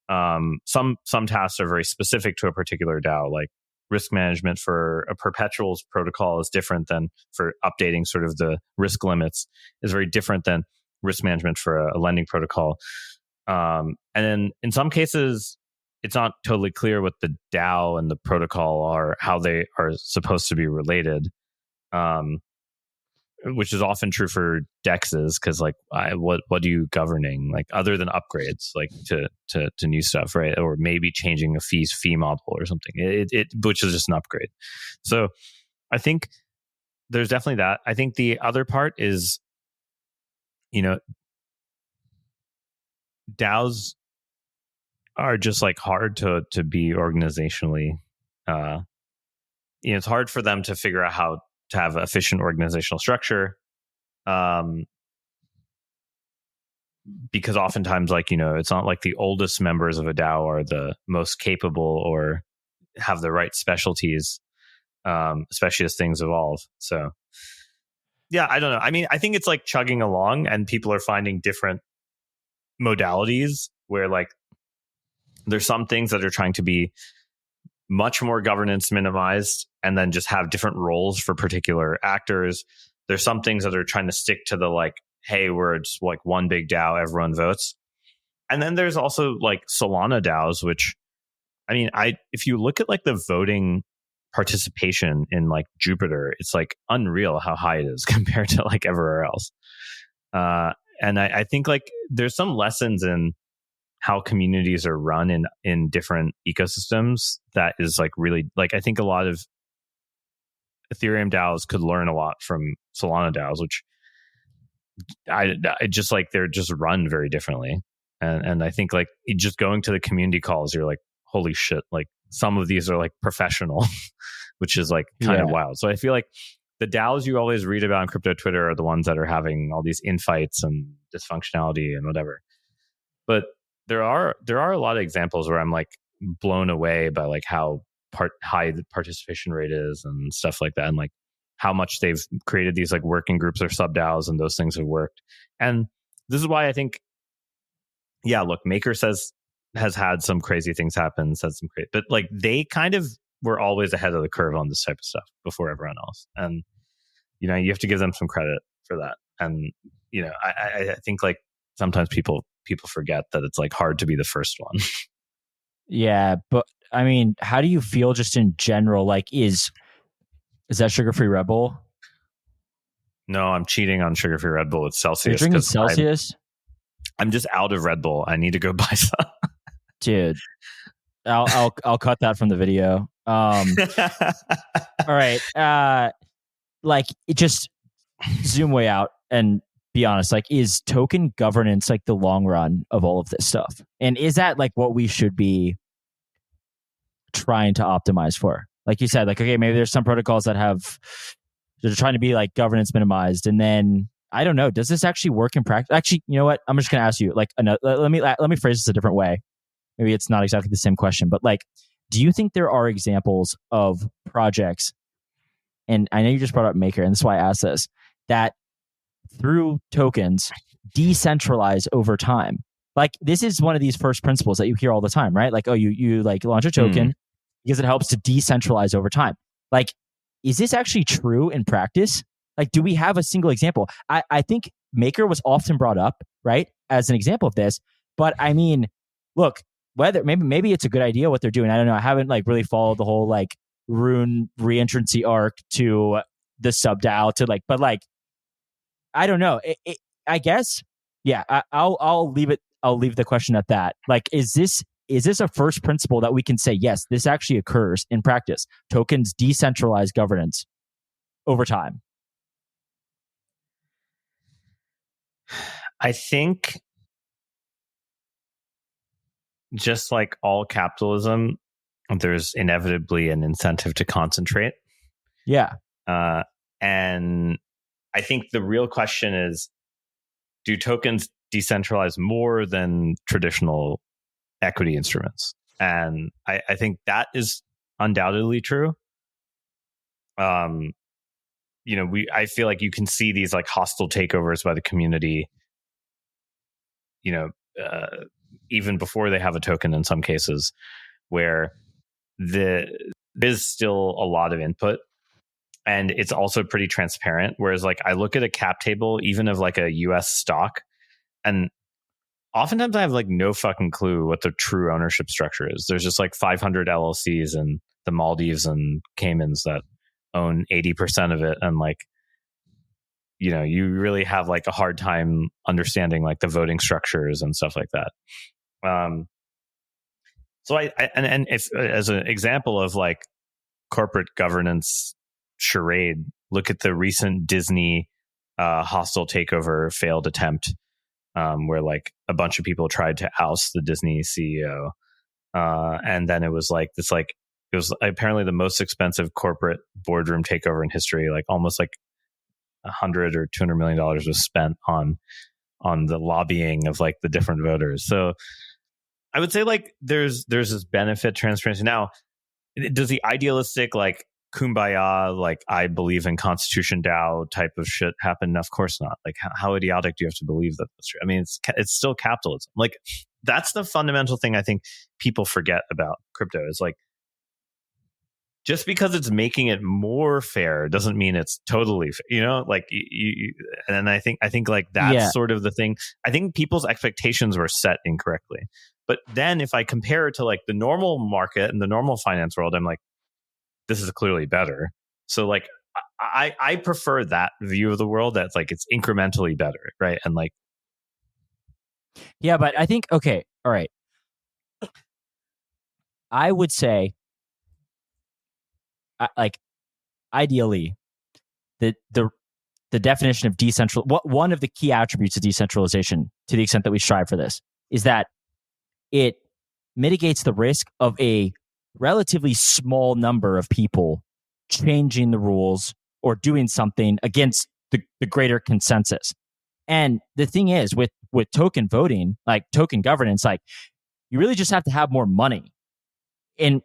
Some tasks are very specific to a particular DAO, like risk management for a perpetuals protocol is different than for updating sort of the risk limits is very different than risk management for a lending protocol. And then in some cases, it's not totally clear what the DAO and the protocol are, how they are supposed to be related, which is often true for dexes, because like what are you governing, like other than upgrades, like to new stuff, right? Or maybe changing a fee model or something, which is just an upgrade. So I think there's definitely that. I think the other part is, you know, DAOs are just like hard to be organizationally. You know, it's hard for them to figure out how to have efficient organizational structure, because oftentimes, like, you know, it's not like the oldest members of a DAO are the most capable or have the right specialties, especially as things evolve. So yeah, I don't know. I mean, I think it's like chugging along and people are finding different modalities where like there's some things that are trying to be much more governance minimized and then just have different roles for particular actors. There's some things that are trying to stick to the like, hey, we're just like one big DAO, everyone votes. And then there's also like Solana DAOs, which, I mean, if you look at like the voting participation in like Jupiter, it's like unreal how high it is compared to like everywhere else. And I think like there's some lessons in how communities are run in different ecosystems that is like really, like, I think a lot of Ethereum DAOs could learn a lot from Solana DAOs, which I just like, they're just run very differently. And I think like just going to the community calls, you're like, holy shit, like some of these are like professional, which is like kind of wild. So I feel like the DAOs you always read about on crypto Twitter are the ones that are having all these infights and dysfunctionality and whatever. But there are a lot of examples where I'm like blown away by like how high the participation rate is and stuff like that, and like how much they've created these like working groups or sub DAOs, and those things have worked. And this is why I think, yeah, look, Maker has had some crazy things happen, but like they kind of we're always ahead of the curve on this type of stuff before everyone else. And, you know, you have to give them some credit for that. And, you know, I think like sometimes people forget that it's like hard to be the first one. Yeah, but I mean, how do you feel just in general? Like, is that sugar-free Red Bull? No, I'm cheating on sugar-free Red Bull with Celsius. You're drinking Celsius? I'm just out of Red Bull. I need to go buy some. Dude, I'll cut that from the video. All right. Like, it just zoom way out and be honest. Like, is token governance like the long run of all of this stuff? And is that like what we should be trying to optimize for? Like you said, like, okay, maybe there's some protocols that they're trying to be like governance minimized, and then I don't know, does this actually work in practice? Actually, you know what? I'm just going to ask you like let me phrase this a different way. Maybe it's not exactly the same question, but like, do you think there are examples of projects, and I know you just brought up Maker, and this is why I asked this, that through tokens decentralize over time? Like, this is one of these first principles that you hear all the time, right? Like, oh, you like launch a token because it helps to decentralize over time. Like, is this actually true in practice? Like, do we have a single example? I think Maker was often brought up, right, as an example of this. But I mean, look, whether maybe it's a good idea what they're doing. I don't know. I haven't like really followed the whole like Rune reentrancy arc to the sub-DAO to like, but like, I don't know. I guess, yeah. I'll leave it. I'll leave the question at that. Like, is this a first principle that we can say, yes, this actually occurs in practice? Tokens decentralize governance over time. I think just like all capitalism, there's inevitably an incentive to concentrate. Yeah. And I think the real question is, do tokens decentralize more than traditional equity instruments? And I think that is undoubtedly true. You know, I feel like you can see these like hostile takeovers by the community, you know, even before they have a token in some cases, where there's still a lot of input, and it's also pretty transparent. Whereas like I look at a cap table, even of like a US stock, and oftentimes I have like no fucking clue what the true ownership structure is. There's just like 500 LLCs in the Maldives and Caymans that own 80% of it. And like, you know, you really have like a hard time understanding like the voting structures and stuff like that. So and if as an example of like corporate governance charade, look at the recent Disney hostile takeover failed attempt, where like a bunch of people tried to oust the Disney CEO, and then it was like this, like it was apparently the most expensive corporate boardroom takeover in history. Like almost like $100 or $200 million was spent on the lobbying of like the different voters. So I would say like there's this benefit transparency. Now, does the idealistic like kumbaya, like I believe in Constitution DAO type of shit happen? Of course not. Like how idiotic do you have to believe that that's true? I mean, it's still capitalism. Like that's the fundamental thing I think people forget about crypto is like, just because it's making it more fair doesn't mean it's totally fair, you know, like and I think like that's sort of the thing. I think people's expectations were set incorrectly. But then if I compare it to like the normal market and the normal finance world, I'm like, this is clearly better. So like, I prefer that view of the world that's like, it's incrementally better. Right. And like, yeah, but I think, okay. All right. I would say, like, ideally, the definition of one of the key attributes of decentralization, to the extent that we strive for this, is that it mitigates the risk of a relatively small number of people changing the rules or doing something against the greater consensus. And the thing is, with token voting, like token governance, like you really just have to have more money. And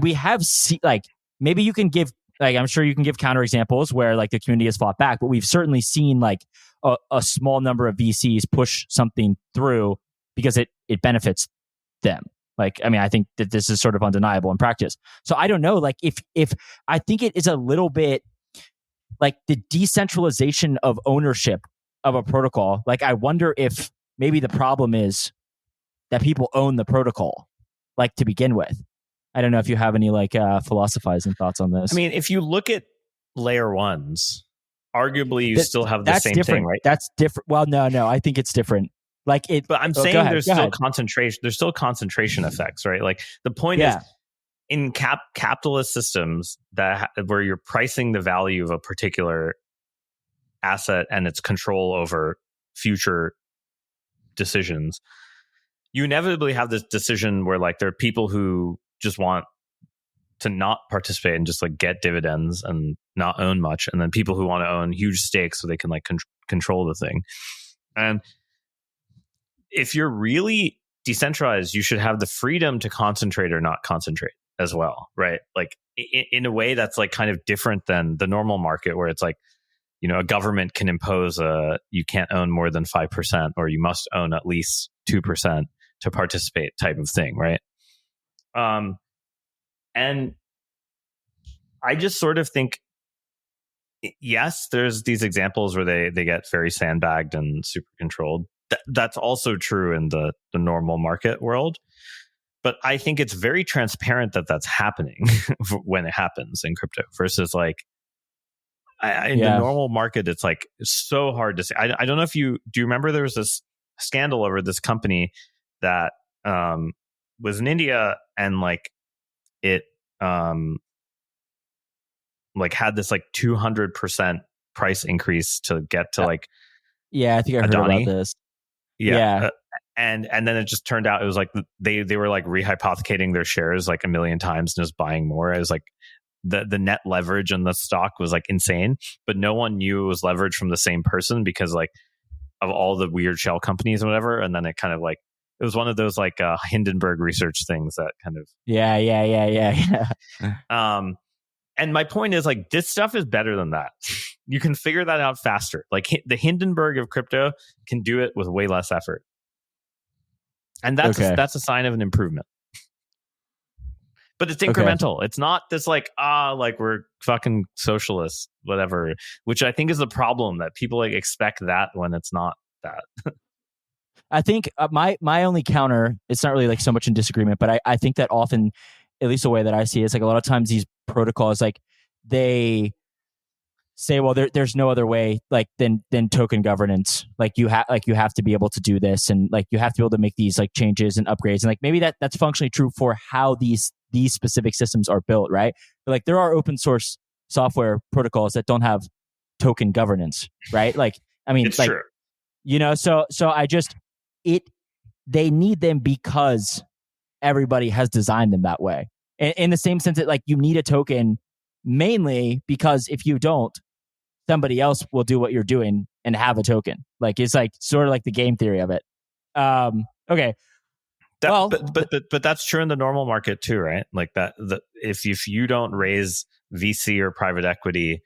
we have like, maybe you can give, like, I'm sure you can give counterexamples where like the community has fought back, but we've certainly seen like a small number of VCs push something through because it benefits them. Like, I mean, I think that this is sort of undeniable in practice. So I don't know, like if I think it is a little bit like the decentralization of ownership of a protocol. Like, I wonder if maybe the problem is that people own the protocol, like, to begin with. I don't know if you have any like philosophizing thoughts on this. I mean, if you look at layer ones, arguably you still have the same different thing, right? That's different. Well, no, I think it's different. Like it, but I'm saying there's still concentration. There's still concentration effects, right? Like the point is, in capitalist systems where you're pricing the value of a particular asset and its control over future decisions, you inevitably have this decision where like there are people who just want to not participate and just like get dividends and not own much, and then people who want to own huge stakes so they can like control the thing. And if you're really decentralized, you should have the freedom to concentrate or not concentrate as well, right? Like in a way that's like kind of different than the normal market, where it's like, you know, a government can impose you can't own more than 5% or you must own at least 2% to participate type of thing, right? And I just sort of think, yes, there's these examples where they get very sandbagged and super controlled. That's also true in the normal market world. But I think it's very transparent that that's happening when it happens in crypto versus like in the normal market. It's like so hard to say. I don't know if do you remember there was this scandal over this company that was in India, and like it like had this like 200% price increase to get to like I think I heard about this. And then it just turned out it was like they were like rehypothecating their shares like a million times and just buying more. It was like the net leverage on the stock was like insane, but no one knew it was leverage from the same person because like of all the weird shell companies and whatever. And then it kind of like it was one of those like Hindenburg research things that kind of and my point is like this stuff is better than that. You can figure that out faster. Like the Hindenburg of crypto can do it with way less effort. And that's a sign of an improvement. But it's incremental. It's not this like, like we're fucking socialists, whatever, which I think is the problem, that people like expect that when it's not that. I think my only counter, it's not really like so much in disagreement, but I think that often, at least the way that I see it, is like a lot of times these protocols, like they say, well, there's no other way like than token governance. Like you have to be able to do this, and like you have to be able to make these like changes and upgrades, and like maybe that's functionally true for how these specific systems are built, right? But like there are open source software protocols that don't have token governance, right? Like I mean, it's like true. You know, so I just they need them because everybody has designed them that way. In the same sense that like you need a token mainly because if you don't, somebody else will do what you're doing and have a token. Like it's like sort of like the game theory of it. Okay. But that's true in the normal market too, right? Like if you don't raise VC or private equity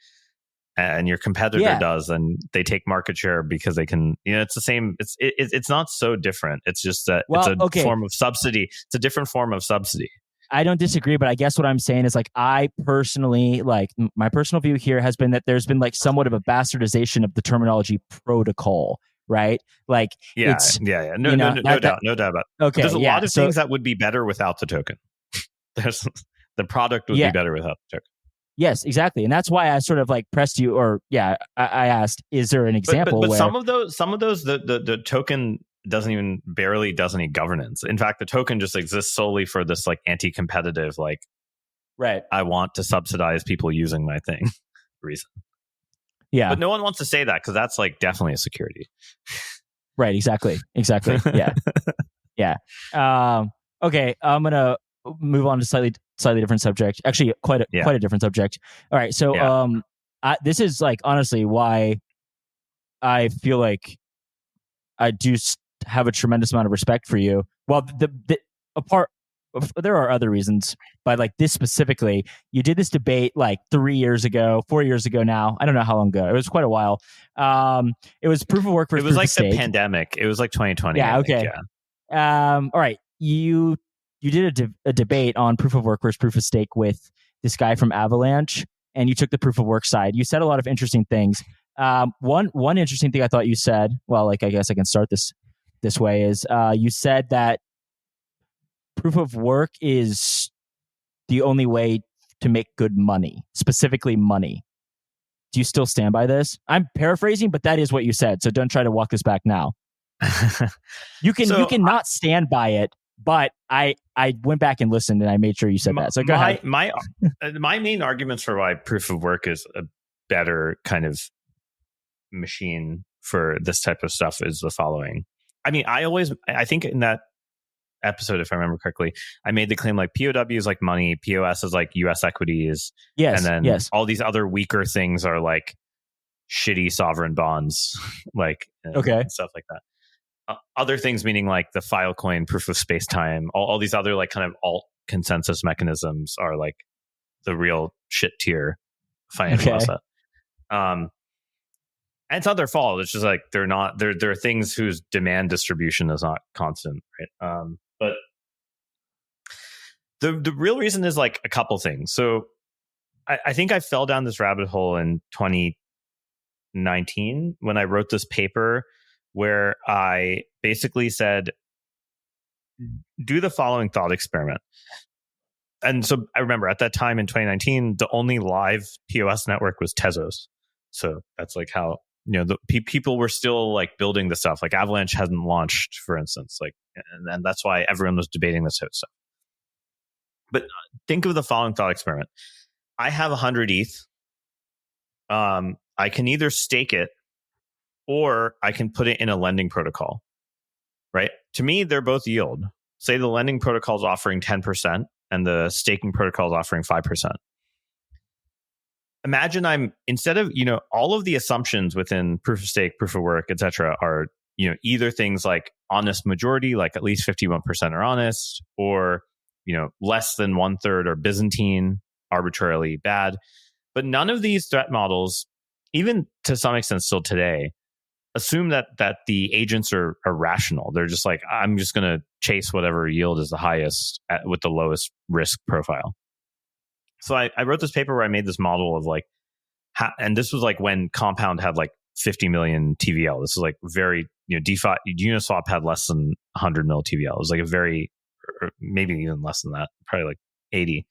and your competitor does, and they take market share because they can, you know, it's the same. It's not so different. It's just that it's a form of subsidy. It's a different form of subsidy. I don't disagree, but I guess what I'm saying is like I personally, like my personal view here has been that there's been like somewhat of a bastardization of the terminology protocol, right? Like no doubt about it. Okay, there's a lot of things that would be better without the token. The product would be better without the token. Yes, exactly, and that's why I sort of like pressed you, or I asked, is there an example? But where some of those, the token barely does any governance. In fact, the token just exists solely for this like anti-competitive, like, right, I want to subsidize people using my thing reason. Yeah. But no one wants to say that because that's like definitely a security. Right. Exactly. Yeah. Yeah. Okay. I'm going to move on to slightly different subject. Actually, quite a different subject. All right. So this is like honestly why I feel like I do have a tremendous amount of respect for you. Well, there are other reasons, but like this specifically, you did this debate like 4 years ago now. I don't know how long ago. It was quite a while. It was proof of work versus proof of stake. It was like the pandemic. It was like 2020. Yeah. Okay. All right. You you did a debate on proof of work versus proof of stake with this guy from Avalanche, and you took the proof of work side. You said a lot of interesting things. One interesting thing I thought you said, well, like I guess I can start this way, is you said that proof of work is the only way to make good money, specifically money. Do you still stand by this? I'm paraphrasing, but that is what you said. So don't try to walk this back now. You can not stand by it, but I went back and listened and I made sure you said that. So go ahead. My main arguments for why proof of work is a better kind of machine for this type of stuff is the following. I mean, I think in that episode, if I remember correctly, I made the claim like POW is like money, POS is like US equities. Yes. And then all these other weaker things are like shitty sovereign bonds, like and stuff like that. Other things meaning like the Filecoin proof of space time, all these other like kind of alt consensus mechanisms are like the real shit tier financial asset. And it's not their fault. It's just like they're not. There are things whose demand distribution is not constant, right? But the real reason is like a couple things. So I think I fell down this rabbit hole in 2019 when I wrote this paper where I basically said, do the following thought experiment. And so I remember at that time in 2019, the only live POS network was Tezos. So that's like how, the people were still like building the stuff. Like Avalanche hadn't launched, for instance, like, and that's why everyone was debating this type of stuff. But think of the following thought experiment. I have 100 ETH. I can either stake it or I can put it in a lending protocol, right? To me, they're both yield. Say the lending protocol is offering 10% and the staking protocol is offering 5%. Imagine instead of, all of the assumptions within proof of stake, proof of work, et cetera, are, either things like honest majority, like at least 51% are honest, or, less than 1/3 are Byzantine, arbitrarily bad. But none of these threat models, even to some extent still today, assume that the agents are rational. They're just like, I'm just going to chase whatever yield is the highest with the lowest risk profile. So I wrote this paper where I made this model of like, and this was like when Compound had like 50 million TVL. This was like very, DeFi, Uniswap had less than 100 mil TVL. It was like a very, or maybe even less than that, probably like 80.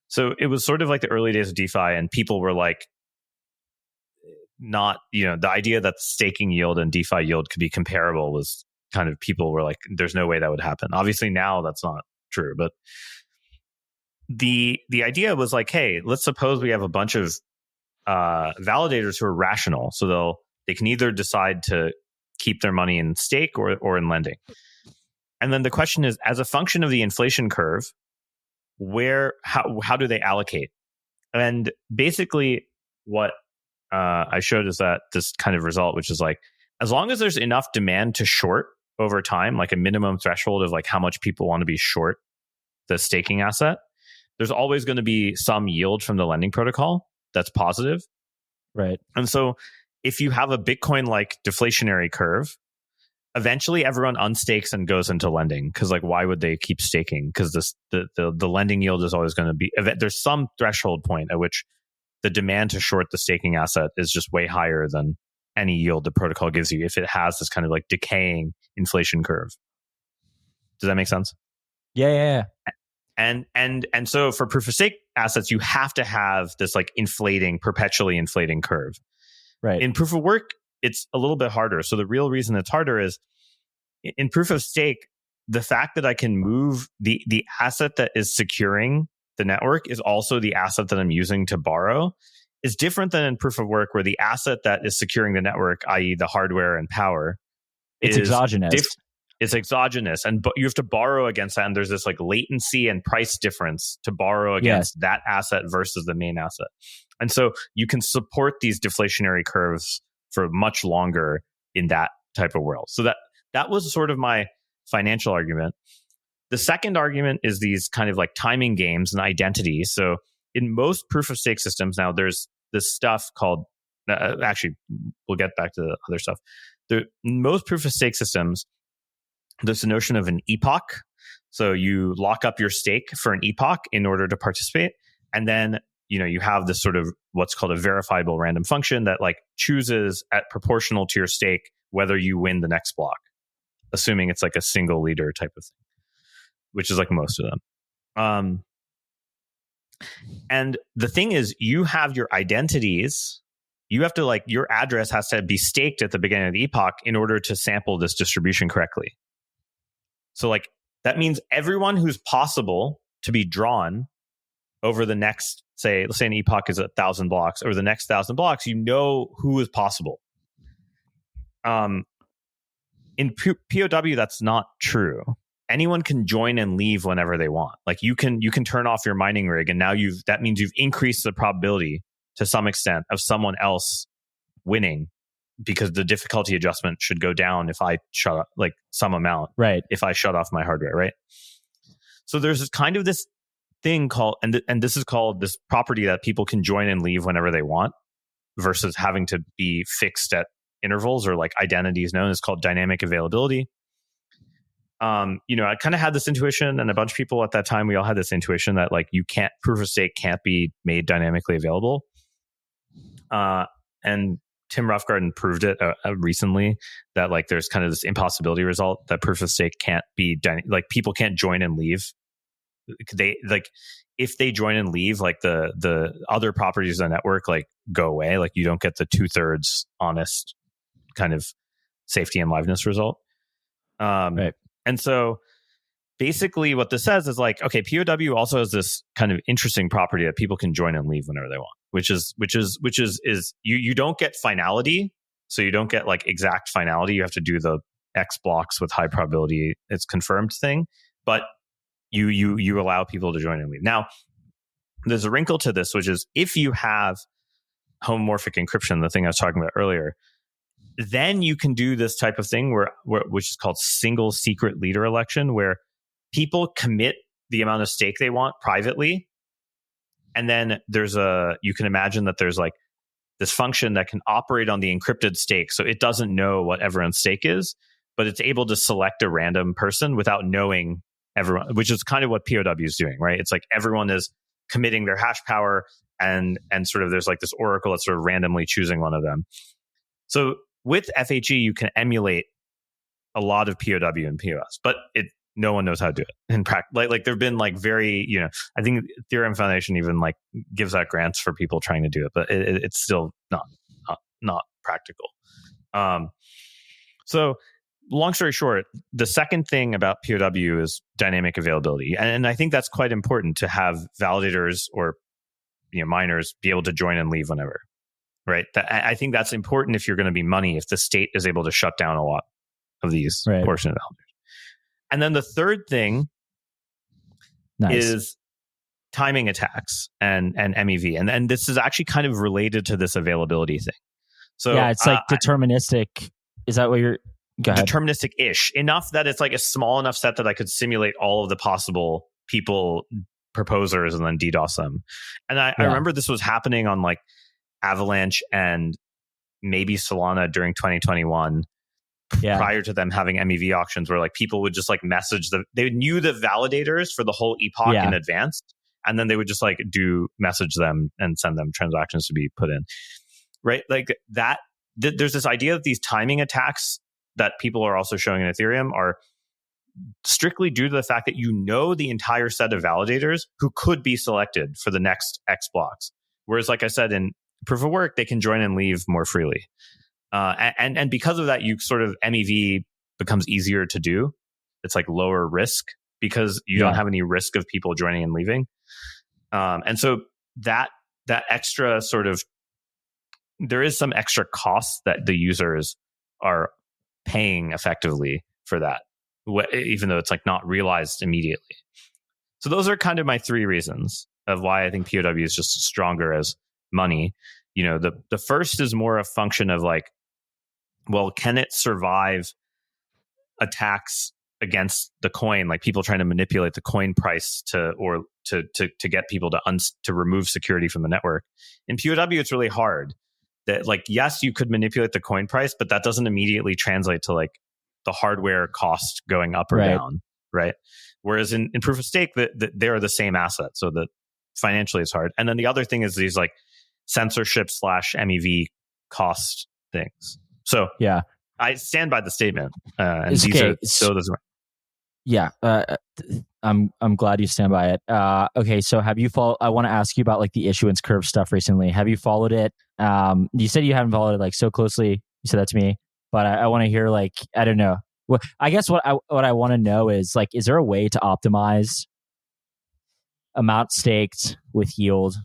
So it was sort of like the early days of DeFi, and people were like, not, the idea that staking yield and DeFi yield could be comparable was kind of, people were like, there's no way that would happen. Obviously now that's not true, but the idea was like, hey, let's suppose we have a bunch of validators who are rational. So they can either decide to keep their money in stake or in lending. And then the question is, as a function of the inflation curve, how do they allocate? And basically what I showed is that this kind of result, which is like, as long as there's enough demand to short over time, like a minimum threshold of like how much people want to be short the staking asset, there's always going to be some yield from the lending protocol that's positive. Right. And so if you have a Bitcoin-like deflationary curve, eventually everyone unstakes and goes into lending, because like, why would they keep staking? Because the lending yield is always going to be, there's some threshold point at which the demand to short the staking asset is just way higher than any yield the protocol gives you if it has this kind of like decaying inflation curve. Does that make sense? Yeah. And so for proof of stake assets, you have to have this like perpetually inflating curve. Right. In proof of work, it's a little bit harder. So the real reason it's harder is in proof of stake, the fact that I can move the asset that is securing the network is also the asset that I'm using to borrow, is different than in proof of work, where the asset that is securing the network, i.e. the hardware and power, it's exogenous. It's exogenous, and you have to borrow against that. And there's this like latency and price difference to borrow against that asset versus the main asset. And so you can support these deflationary curves for much longer in that type of world. So that was sort of my financial argument. The second argument is these kind of like timing games and identity. So in most proof of stake systems now, there's this stuff called, actually, we'll get back to the other stuff. Most proof of stake systems, there's the notion of an epoch. So you lock up your stake for an epoch in order to participate. And then, you have this sort of what's called a verifiable random function that like chooses at proportional to your stake whether you win the next block, assuming it's like a single leader type of thing, which is like most of them. And the thing is, you have your identities. You have to like, your address has to be staked at the beginning of the epoch in order to sample this distribution correctly. So like, that means everyone who's possible to be drawn over the next, let's say an epoch is 1,000 blocks, over the next 1,000 blocks, who is possible. In POW, that's not true. Anyone can join and leave whenever they want. Like you can turn off your mining rig, and now that means you've increased the probability to some extent of someone else winning, because the difficulty adjustment should go down if I shut up like some amount, right? If I shut off my hardware, right? So there's this thing called, and this is called this property that people can join and leave whenever they want, versus having to be fixed at intervals or like identities known. It's called dynamic availability. I kind of had this intuition, and a bunch of people at that time, we all had this intuition that like proof of stake can't be made dynamically available. And Tim Roughgarden proved it recently that like there's kind of this impossibility result that proof of stake can't be like people can't join and leave. They like if they join and leave, like the other properties of the network like go away. Like you don't get the 2/3 honest kind of safety and liveness result. Right. And so basically what this says is like, okay, POW also has this kind of interesting property that people can join and leave whenever they want, which is you don't get finality. So you don't get like exact finality. You have to do the X blocks with high probability it's confirmed thing, but you allow people to join and leave. Now, there's a wrinkle to this, which is if you have homomorphic encryption, the thing I was talking about earlier, then you can do this type of thing which is called single secret leader election, where people commit the amount of stake they want privately. And then you can imagine that there's like this function that can operate on the encrypted stake. So it doesn't know what everyone's stake is, but it's able to select a random person without knowing everyone, which is kind of what POW is doing, right? It's like everyone is committing their hash power and sort of there's like this oracle that's sort of randomly choosing one of them. So with FHE, you can emulate a lot of POW and POS, but no one knows how to do it in practice. Like there've been like very, I think Ethereum Foundation even like gives out grants for people trying to do it, but it's still not practical. So long story short, the second thing about POW is dynamic availability, and I think that's quite important to have validators or miners be able to join and leave whenever. Right. I think that's important if you're going to be money, if the state is able to shut down a lot of these portion of validators. And then the third thing is timing attacks and MEV. And this is actually kind of related to this availability thing. So yeah, it's like deterministic. Is that what you're... Go ahead. Deterministic-ish. Enough that it's like a small enough set that I could simulate all of the possible people, proposers, and then DDoS them. And I remember this was happening on like Avalanche and maybe Solana during 2021 prior to them having MEV auctions, where like people would just like message they knew the validators for the whole epoch in advance, and then they would just like message them and send them transactions to be put in, right? Like that there's this idea that these timing attacks that people are also showing in Ethereum are strictly due to the fact that the entire set of validators who could be selected for the next X blocks. Whereas like I said, in proof of work, they can join and leave more freely. And because of that, you sort of MEV becomes easier to do. It's like lower risk because you don't have any risk of people joining and leaving. And so that extra sort of, there is some extra cost that the users are paying effectively for that, even though it's like not realized immediately. So those are kind of my three reasons of why I think POW is just stronger as money. The first is more a function of like, well, can it survive attacks against the coin, like people trying to manipulate the coin price to get people to remove security from the network? In POW, it's really hard. That like, yes, you could manipulate the coin price, but that doesn't immediately translate to like the hardware cost going up or down, right? Whereas in proof of stake, they're the same asset. So that financially it's hard. And then the other thing is these like censorship / MEV cost things. So yeah, I stand by the statement. And it's these okay. are so those. Yeah, I'm glad you stand by it. Okay, so have you followed? I want to ask you about like the issuance curve stuff recently. Have you followed it? You said you haven't followed it like so closely. You said that to me, but I want to hear like I don't know. Well, I guess what I want to know is like, is there a way to optimize amount staked with yield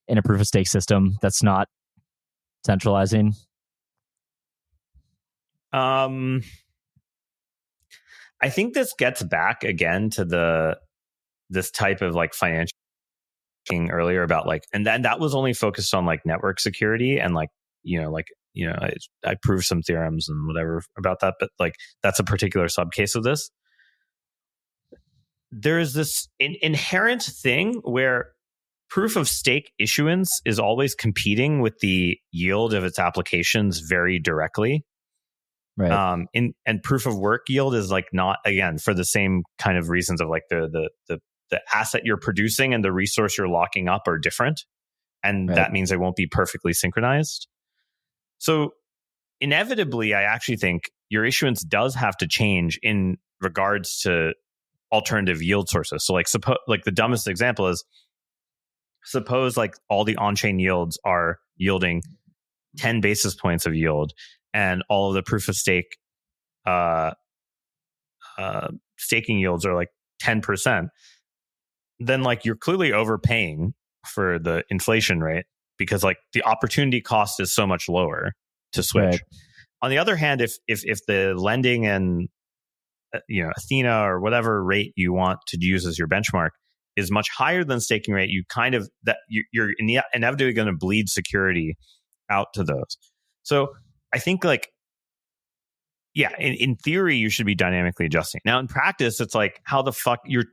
in a proof of stake system that's not centralizing? I think this gets back again to this type of like financial thing earlier about like, and then that was only focused on like network security and like, I proved some theorems and whatever about that, but like that's a particular subcase of this. There is this inherent thing where proof of stake issuance is always competing with the yield of its applications very directly. Right. And proof of work yield is like not, again, for the same kind of reasons of like the asset you're producing and the resource you're locking up are different. And that means they won't be perfectly synchronized. So inevitably, I actually think your issuance does have to change in regards to alternative yield sources. So like the dumbest example is suppose like all the on-chain yields are yielding 10 basis points of yield and all of the proof of stake staking yields are like 10%, then like you're clearly overpaying for the inflation rate because like the opportunity cost is so much lower to switch. Right. On the other hand, if the lending and Athena or whatever rate you want to use as your benchmark is much higher than staking rate, you kind of you're inevitably going to bleed security out to those. So I think like, yeah, in theory you should be dynamically adjusting. Now in practice, it's like how the fuck you're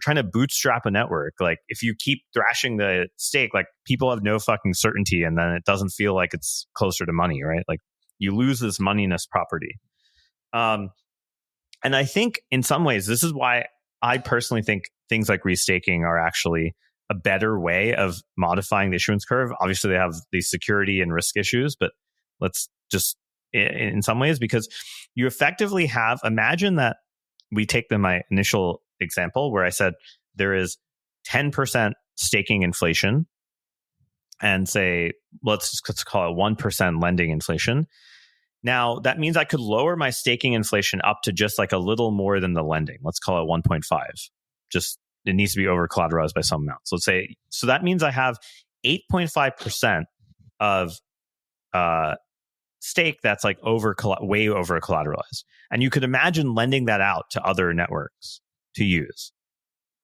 trying to bootstrap a network. Like if you keep thrashing the stake, like people have no fucking certainty, and then it doesn't feel like it's closer to money, right? Like you lose this moneyness property. And I think in some ways this is why I personally think things like restaking are actually a better way of modifying the issuance curve. Obviously, they have these security and risk issues, but let's just in some ways, because you effectively have, imagine that we take my initial example where I said there is 10% staking inflation and say, let's call it 1% lending inflation. Now, that means I could lower my staking inflation up to just like a little more than the lending. Let's call it 1.5. Just it needs to be over collateralized by some amount. So let's say, so that means I have 8.5% of stake that's like way over collateralized. And you could imagine lending that out to other networks to use,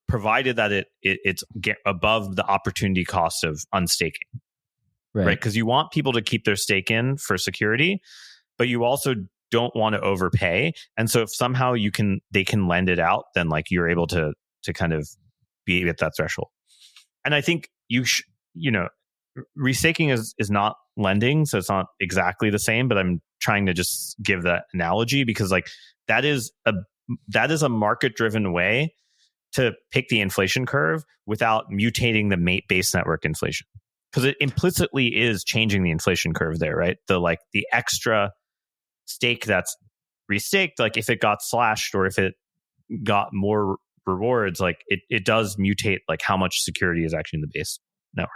provided that it's get above the opportunity cost of unstaking. Right? Because you want people to keep their stake in for security, but you also don't want to overpay. And so if somehow they can lend it out, then like you're able to kind of be at that threshold. And I think restaking is not lending, so it's not exactly the same, but I'm trying to just give that analogy because like that is a market driven way to pick the inflation curve without mutating the base network inflation, because it implicitly is changing the inflation curve there, right? The extra stake that's restaked, like if it got slashed or if it got more rewards, like it does mutate like how much security is actually in the base network.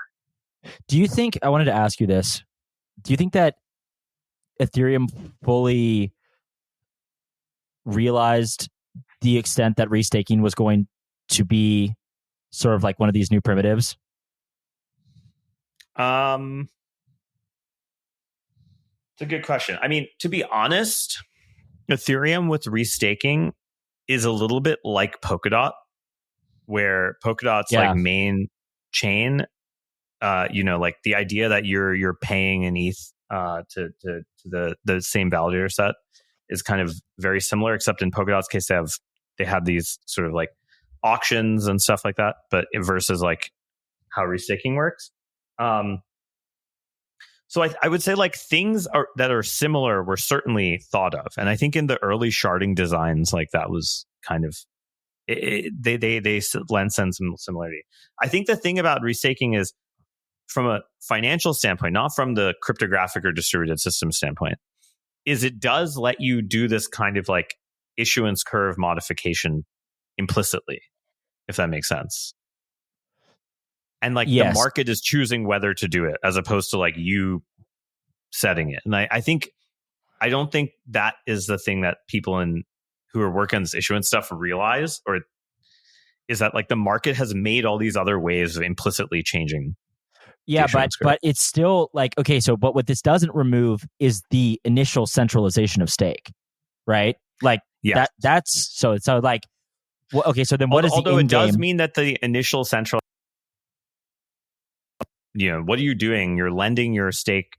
Do you think, I wanted to ask you this, do you think that Ethereum fully realized the extent that restaking was going to be sort of like one of these new primitives? It's a good question. I mean, to be honest, Ethereum with restaking is a little bit like Polkadot, where Polkadot's like main chain, like the idea that you're paying an ETH to the same validator set is kind of very similar, except in Polkadot's case they have these sort of like auctions and stuff like that, but versus like how restaking works. So I would say like things that are similar were certainly thought of, and I think in the early sharding designs, like that was kind of they lend some similarity. I think the thing about restaking is from a financial standpoint, not from the cryptographic or distributed system standpoint, is it does let you do this kind of like issuance curve modification implicitly, if that makes sense. And like the market is choosing whether to do it as opposed to like you setting it. And I don't think that is the thing that people who are working on this issuance stuff realize, or is that like the market has made all these other ways of implicitly changing. Yeah, but it's still like, okay, so but what this doesn't remove is the initial centralization of stake, right? Like that's so like, well, okay, so then what is the although it does mean that the initial central, what are you doing? You're lending your stake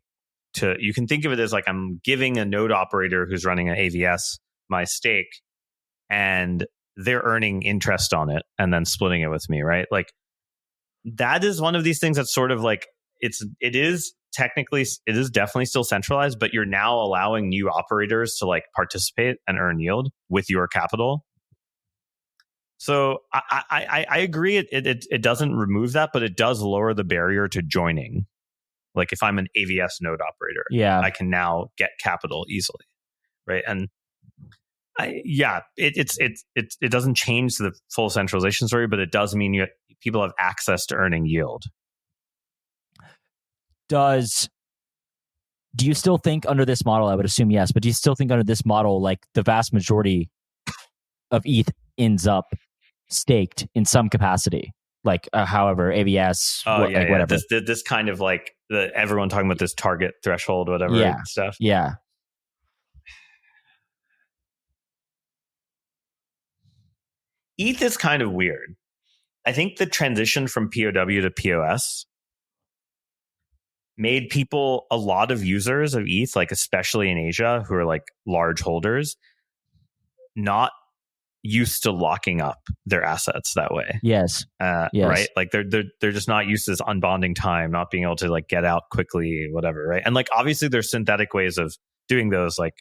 to, you can think of it as like, I'm giving a node operator who's running an AVS my stake and they're earning interest on it and then splitting it with me, right? Like that is one of these things that's sort of like, it is definitely still centralized, but you're now allowing new operators to like participate and earn yield with your capital. So I agree. It doesn't remove that, but it does lower the barrier to joining. Like if I'm an AVS node operator, I can now get capital easily, right? And it doesn't change the full centralization story, but it does mean people have access to earning yield. Do you still think under this model, I would assume yes, but do you still think under this model, like the vast majority of ETH ends up staked in some capacity? Like, however, AVS, whatever. This kind of like everyone talking about this target threshold, whatever stuff. Yeah. ETH is kind of weird. I think the transition from POW to POS made people, a lot of users of ETH, like especially in Asia, who are like large holders, not used to locking up their assets that way. Yes. Right. Like they're just not used to this unbonding time, not being able to like get out quickly, whatever. Right. And like obviously there's synthetic ways of doing those, like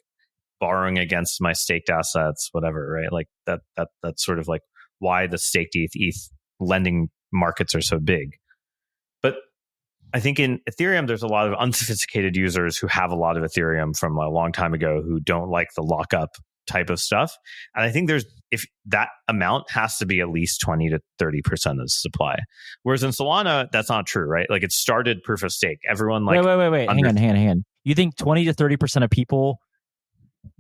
borrowing against my staked assets, whatever. Right. Like that's sort of like why the staked ETH lending markets are so big. But I think in Ethereum, there's a lot of unsophisticated users who have a lot of Ethereum from a long time ago who don't like the lockup type of stuff. And I think if that amount has to be at least 20 to 30% of the supply. Whereas in Solana, that's not true, right? Like it started proof of stake. Everyone like... Wait. Hang on. You think 20 to 30% of people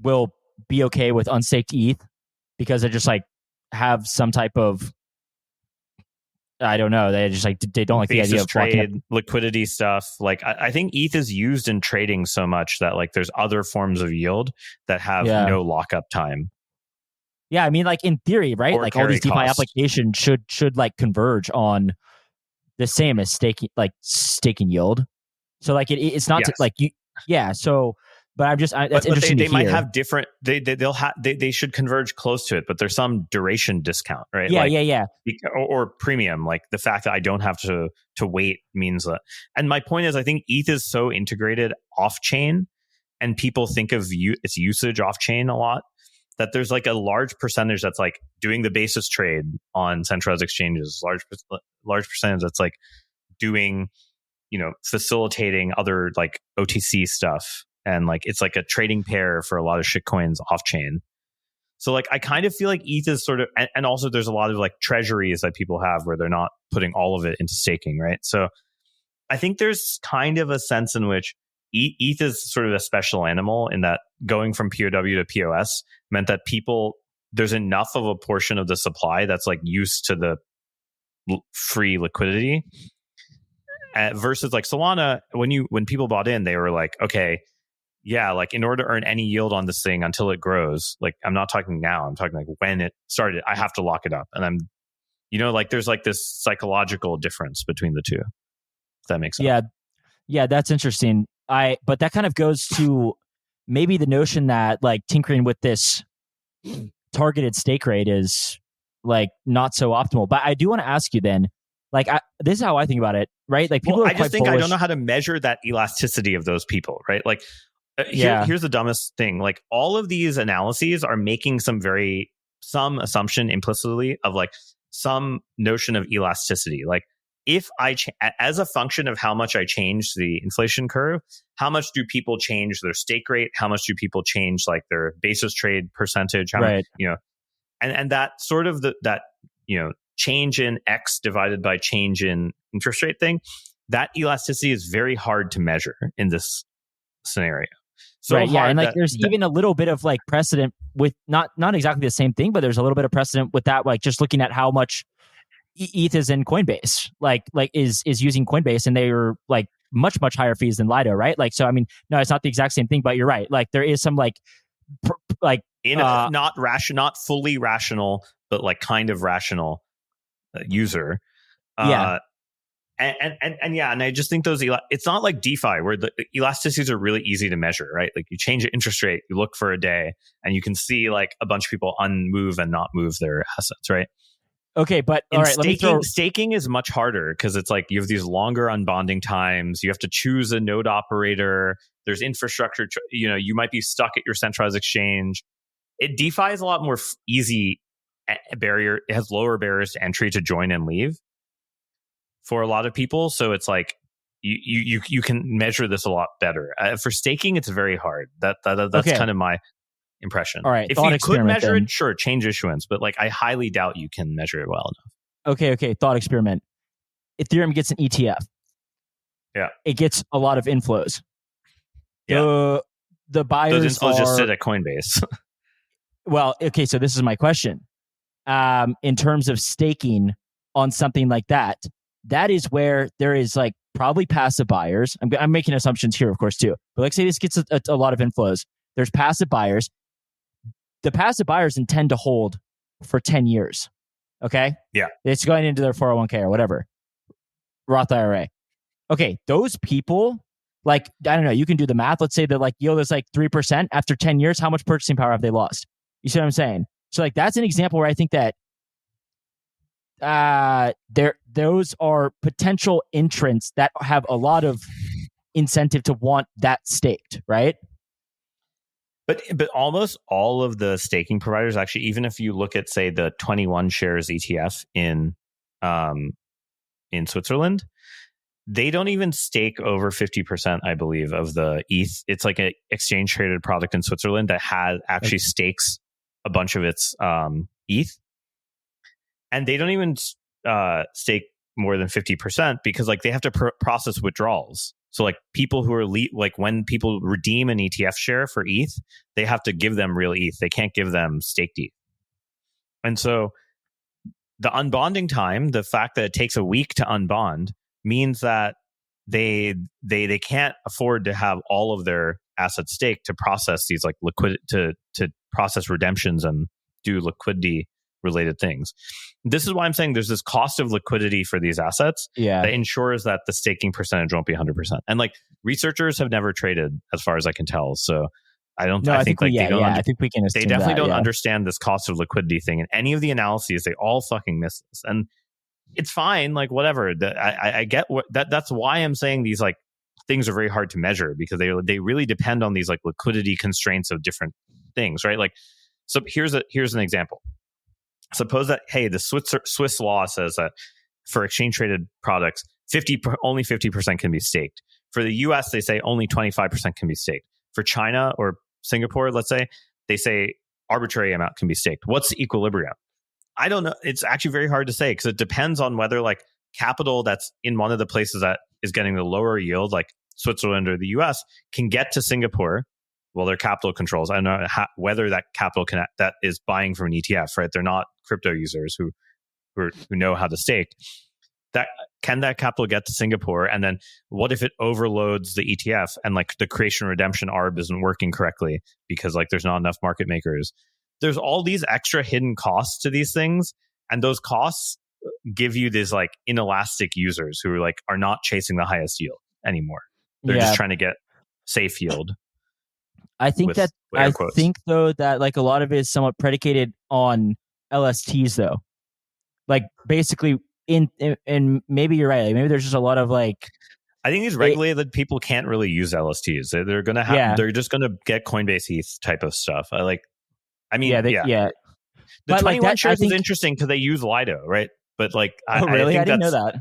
will be okay with unstaked ETH because they just like have some type of... I don't know. They just like they don't like the idea of trade liquidity stuff. Like I think ETH is used in trading so much that like there's other forms of yield that have no lockup time. Yeah, I mean, like in theory, right? Like all these DeFi applications should like converge on the same as staking yield. So like it's not like you. Yeah. So. But I'm just that's interesting. They might have different. They should converge close to it, but there's some duration discount, right? Yeah. Or premium. Like the fact that I don't have to wait means that. And my point is, I think ETH is so integrated off chain, and people think of its usage off chain a lot, that there's like a large percentage that's like doing the basis trade on centralized exchanges. Large percentage that's like doing, facilitating other like OTC stuff. And like it's like a trading pair for a lot of shitcoins off chain. So like I kind of feel like ETH is sort of, and also there's a lot of like treasuries that people have where they're not putting all of it into staking, right? So I think there's kind of a sense in which ETH is sort of a special animal in that going from POW to POS meant that there's enough of a portion of the supply that's like used to the free liquidity. Versus like Solana, when people bought in, they were like, okay, yeah, like in order to earn any yield on this thing until it grows, like I'm not talking now, I'm talking like when it started, I have to lock it up. And I'm, like there's like this psychological difference between the two. If that makes sense. Yeah, that's interesting. But that kind of goes to maybe the notion that like tinkering with this targeted stake rate is like not so optimal. But I do want to ask you then, like this is how I think about it, right? Like people are I just think bullish. I don't know how to measure that elasticity of those people, right? Like here's the dumbest thing. Like all of these analyses are making some very some assumption implicitly of like some notion of elasticity. Like if I as a function of how much I change the inflation curve, how much do people change their stake rate? How much do people change like their basis trade percentage? How much, and that sort of that change in X divided by change in interest rate thing, that elasticity is very hard to measure in this scenario. So right, yeah, and like there's even a little bit of like precedent with not exactly the same thing, but there's a little bit of precedent with that, like just looking at how much ETH is in Coinbase, like is using Coinbase, and they were like much higher fees than Lido, right? Like, so I mean, no, it's not the exact same thing, but you're right. Like there is some like not fully rational, but like kind of rational user. And I just think those it's not like DeFi where the elasticities are really easy to measure, right? Like you change the interest rate, you look for a day, and you can see like a bunch of people unmove and not move their assets, right? Okay, but all right, staking is much harder because it's like you have these longer unbonding times. You have to choose a node operator. There's infrastructure. You might be stuck at your centralized exchange. DeFi is a lot more easy barrier. It has lower barriers to entry to join and leave for a lot of people. So it's like you can measure this a lot better. For staking, it's very hard. That's okay. Kind of my impression. All right. If you could measure it, sure, change issuance. But like I highly doubt you can measure it well enough. Okay. Thought experiment. Ethereum gets an ETF. Yeah. It gets a lot of inflows. Yeah. The buyers those inflows just sit at Coinbase. Well, okay, so this is my question. In terms of staking on something like that is where there is like probably passive buyers. I'm making assumptions here, of course, too. But let's say this gets a lot of inflows. There's passive buyers. The passive buyers intend to hold for 10 years. Okay? Yeah. It's going into their 401k or whatever. Roth IRA. Okay, those people, like, I don't know, you can do the math. Let's say that like yield is like 3% after 10 years. How much purchasing power have they lost? You see what I'm saying? So like that's an example where I think that those are potential entrants that have a lot of incentive to want that staked, right? But almost all of the staking providers, actually, even if you look at, say, the 21 shares ETF in Switzerland, they don't even stake over 50%, I believe, of the ETH. It's like an exchange traded product in Switzerland that actually stakes a bunch of its ETH. And they don't even stake more than 50% because like they have to process withdrawals. So like people who are like when people redeem an ETF share for ETH, they have to give them real ETH. They can't give them staked ETH. And so the unbonding time, the fact that it takes a week to unbond, means that they can't afford to have all of their assets staked to process these like to process redemptions and do liquidity related things. This is why I'm saying there's this cost of liquidity for these assets that ensures that the staking percentage won't be 100%. And like researchers have never traded, as far as I can tell. So I think we can. They definitely don't understand this cost of liquidity thing. And any of the analyses, they all fucking miss this. And it's fine, like whatever. I get that's why I'm saying these like things are very hard to measure because they really depend on these like liquidity constraints of different things, right? Like, so here's an example. Suppose that, hey, the Swiss law says that for exchange traded products, only 50% can be staked. For the US, they say only 25% can be staked. For China or Singapore, let's say, they say arbitrary amount can be staked. What's the equilibrium? I don't know. It's actually very hard to say because it depends on whether like capital that's in one of the places that is getting the lower yield, like Switzerland or the US, can get to Singapore. Well, their capital controls. I don't know whether that capital that is buying from an ETF, right? They're not crypto users who know how to stake. That capital get to Singapore? And then what if it overloads the ETF and like the creation redemption arb isn't working correctly because like there's not enough market makers? There's all these extra hidden costs to these things, and those costs give you these like inelastic users who are not chasing the highest yield anymore. They're just trying to get safe yield. I think though that like a lot of it is somewhat predicated on LSTs though. Like basically and maybe you're right. Like maybe there's just a lot of like I think these regulated people can't really use LSTs. They're gonna have they're just gonna get Coinbase ETH type of stuff. The But 21 like that, shares is interesting because they use Lido, right? But like, oh really? I didn't know that.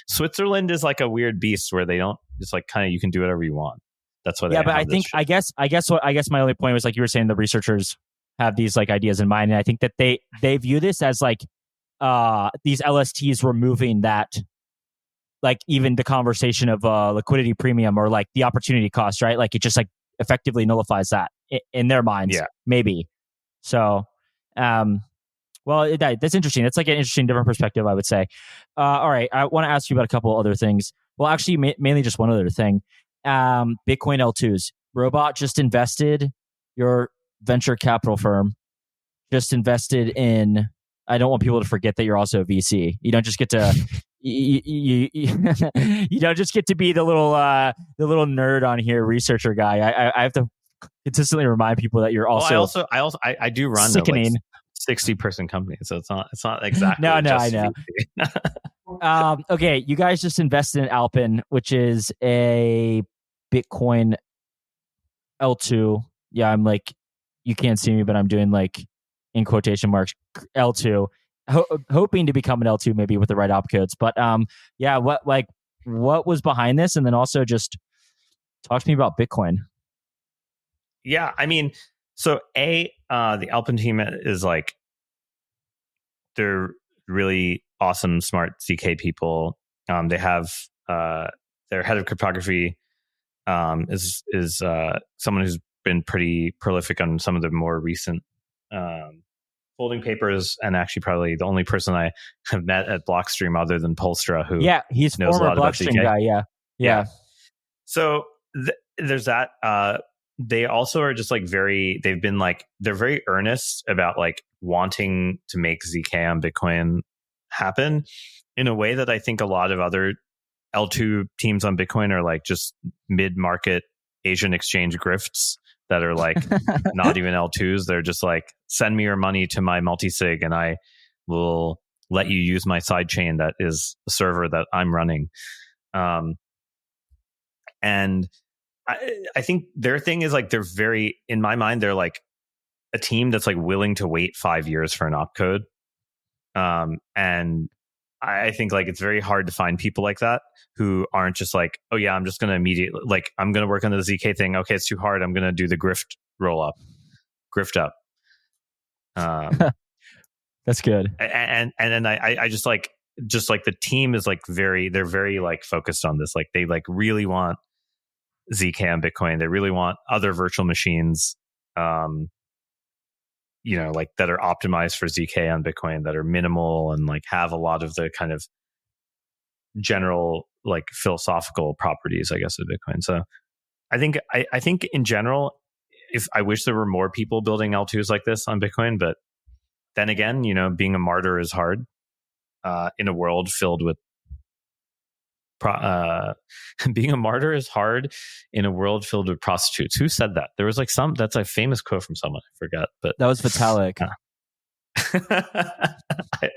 Switzerland is like a weird beast where they don't. It's like kind of you can do whatever you want. That's why. Yeah, but I guess my only point was like you were saying the researchers have these like ideas in mind, and I think that they view this as like these LSTs removing that, like even the conversation of liquidity premium or like the opportunity cost, right? Like it just like effectively nullifies that in their minds. Yeah, maybe. So, well, that's interesting. It's like an interesting different perspective, I would say. All right, I want to ask you about a couple other things. Well, actually, mainly just one other thing. Bitcoin L2s. Robot just invested. Your venture capital firm just invested in. I don't want people to forget that you're also a VC. You don't just get to you don't just get to be the little nerd on here, researcher guy. I have to consistently remind people that you're also. Well, I do run sickening. A 60-person company, so it's not exactly. No, I know. Okay, you guys just invested in Alpen, which is a Bitcoin L2. Yeah, I'm like, you can't see me, but I'm doing like in quotation marks L2, hoping to become an L2 maybe with the right opcodes. But yeah, what was behind this, and then also just talk to me about Bitcoin. Yeah, I mean, so the Alpen team is like, they're really awesome, smart ZK people. They have their head of cryptography is someone who's been pretty prolific on some of the more recent folding papers, and actually probably the only person I have met at Blockstream other than Polstra, who he's knows former a lot Blockstream about ZK. guy. Yeah. So there's that. They also are just like they've been like, they're very earnest about like wanting to make ZK on Bitcoin happen in a way that I think a lot of other L2 teams on Bitcoin are like just mid-market Asian exchange grifts that are like not even L2s. They're just like, send me your money to my multi-sig and I will let you use my side chain that is a server that I'm running. And I think their thing is like, they're very, in my mind, they're like a team that's like willing to wait 5 years for an opcode. And I think like it's very hard to find people like that who aren't just like, oh yeah, I'm just going to immediately, like, I'm going to work on the ZK thing. Okay, it's too hard. I'm going to do the grift up. That's good. And then I just like the team is like they're very like focused on this. Like they like really want ZK on Bitcoin. They really want other virtual machines, like that are optimized for ZK on Bitcoin, that are minimal and like have a lot of the kind of general like philosophical properties, I guess, of Bitcoin. So I think in general, if I wish there were more people building L2s like this on Bitcoin, but then again, being a martyr is hard in a world filled with being a martyr is hard in a world filled with prostitutes. Who said that? There was like that's a famous quote from someone. I forgot, but that was Vitalik. I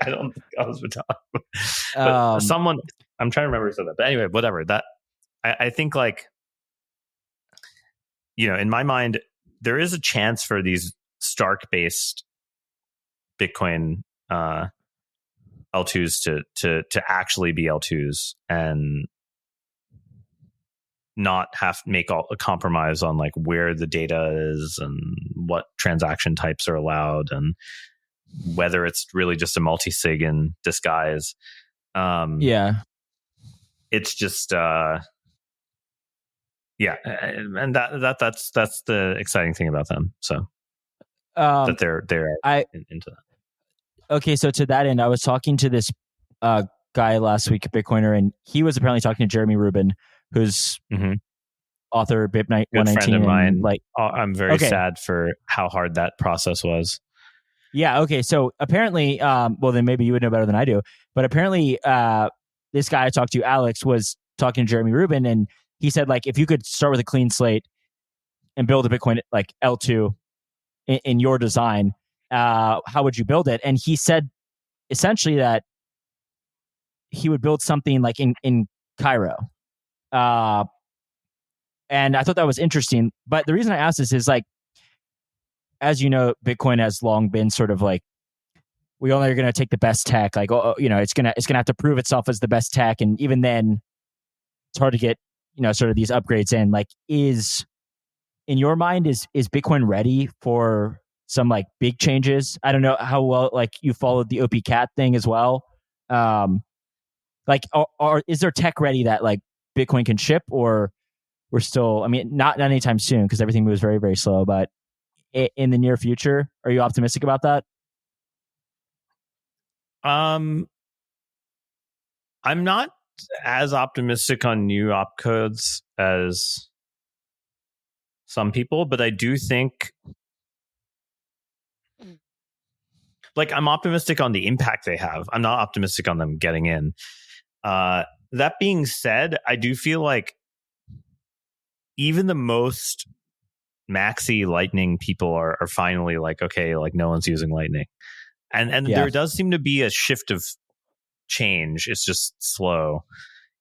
don't think that was Vitalik, but someone. I'm trying to remember who said that. But anyway, whatever. That I think like, in my mind, there is a chance for these Stark based Bitcoin L2s to actually be L2s and not have to make a compromise on like where the data is and what transaction types are allowed and whether it's really just a multi-sig in disguise. It's just and that's the exciting thing about them. So that they're into that. Okay, so to that end, I was talking to this guy last week, Bitcoiner, and he was apparently talking to Jeremy Rubin, who's author of BIP 119. Good friend of mine. Like, I'm very sad for how hard that process was. Yeah. Okay. So apparently, well, then maybe you would know better than I do. But apparently, this guy I talked to, Alex, was talking to Jeremy Rubin, and he said, like, if you could start with a clean slate and build a Bitcoin like L2 in your design, how would you build it? And he said essentially that he would build something like in Cairo. And I thought that was interesting. But the reason I asked this is, like, as you know, Bitcoin has long been sort of like we only are going to take the best tech. Like, it's gonna have to prove itself as the best tech, and even then, it's hard to get sort of these upgrades in. Like, in your mind, is Bitcoin ready for some like big changes? I don't know how well like you followed the OP-cat thing as well. Like, is there tech ready that like Bitcoin can ship, or we're still? I mean, not anytime soon because everything moves very, very slow. But in the near future, are you optimistic about that? I'm not as optimistic on new opcodes as some people, but I do think like I'm optimistic on the impact they have. I'm not optimistic on them getting in. That being said, I do feel like even the most maxi Lightning people are finally like, okay, like no one's using Lightning. And there does seem to be a shift of change. It's just slow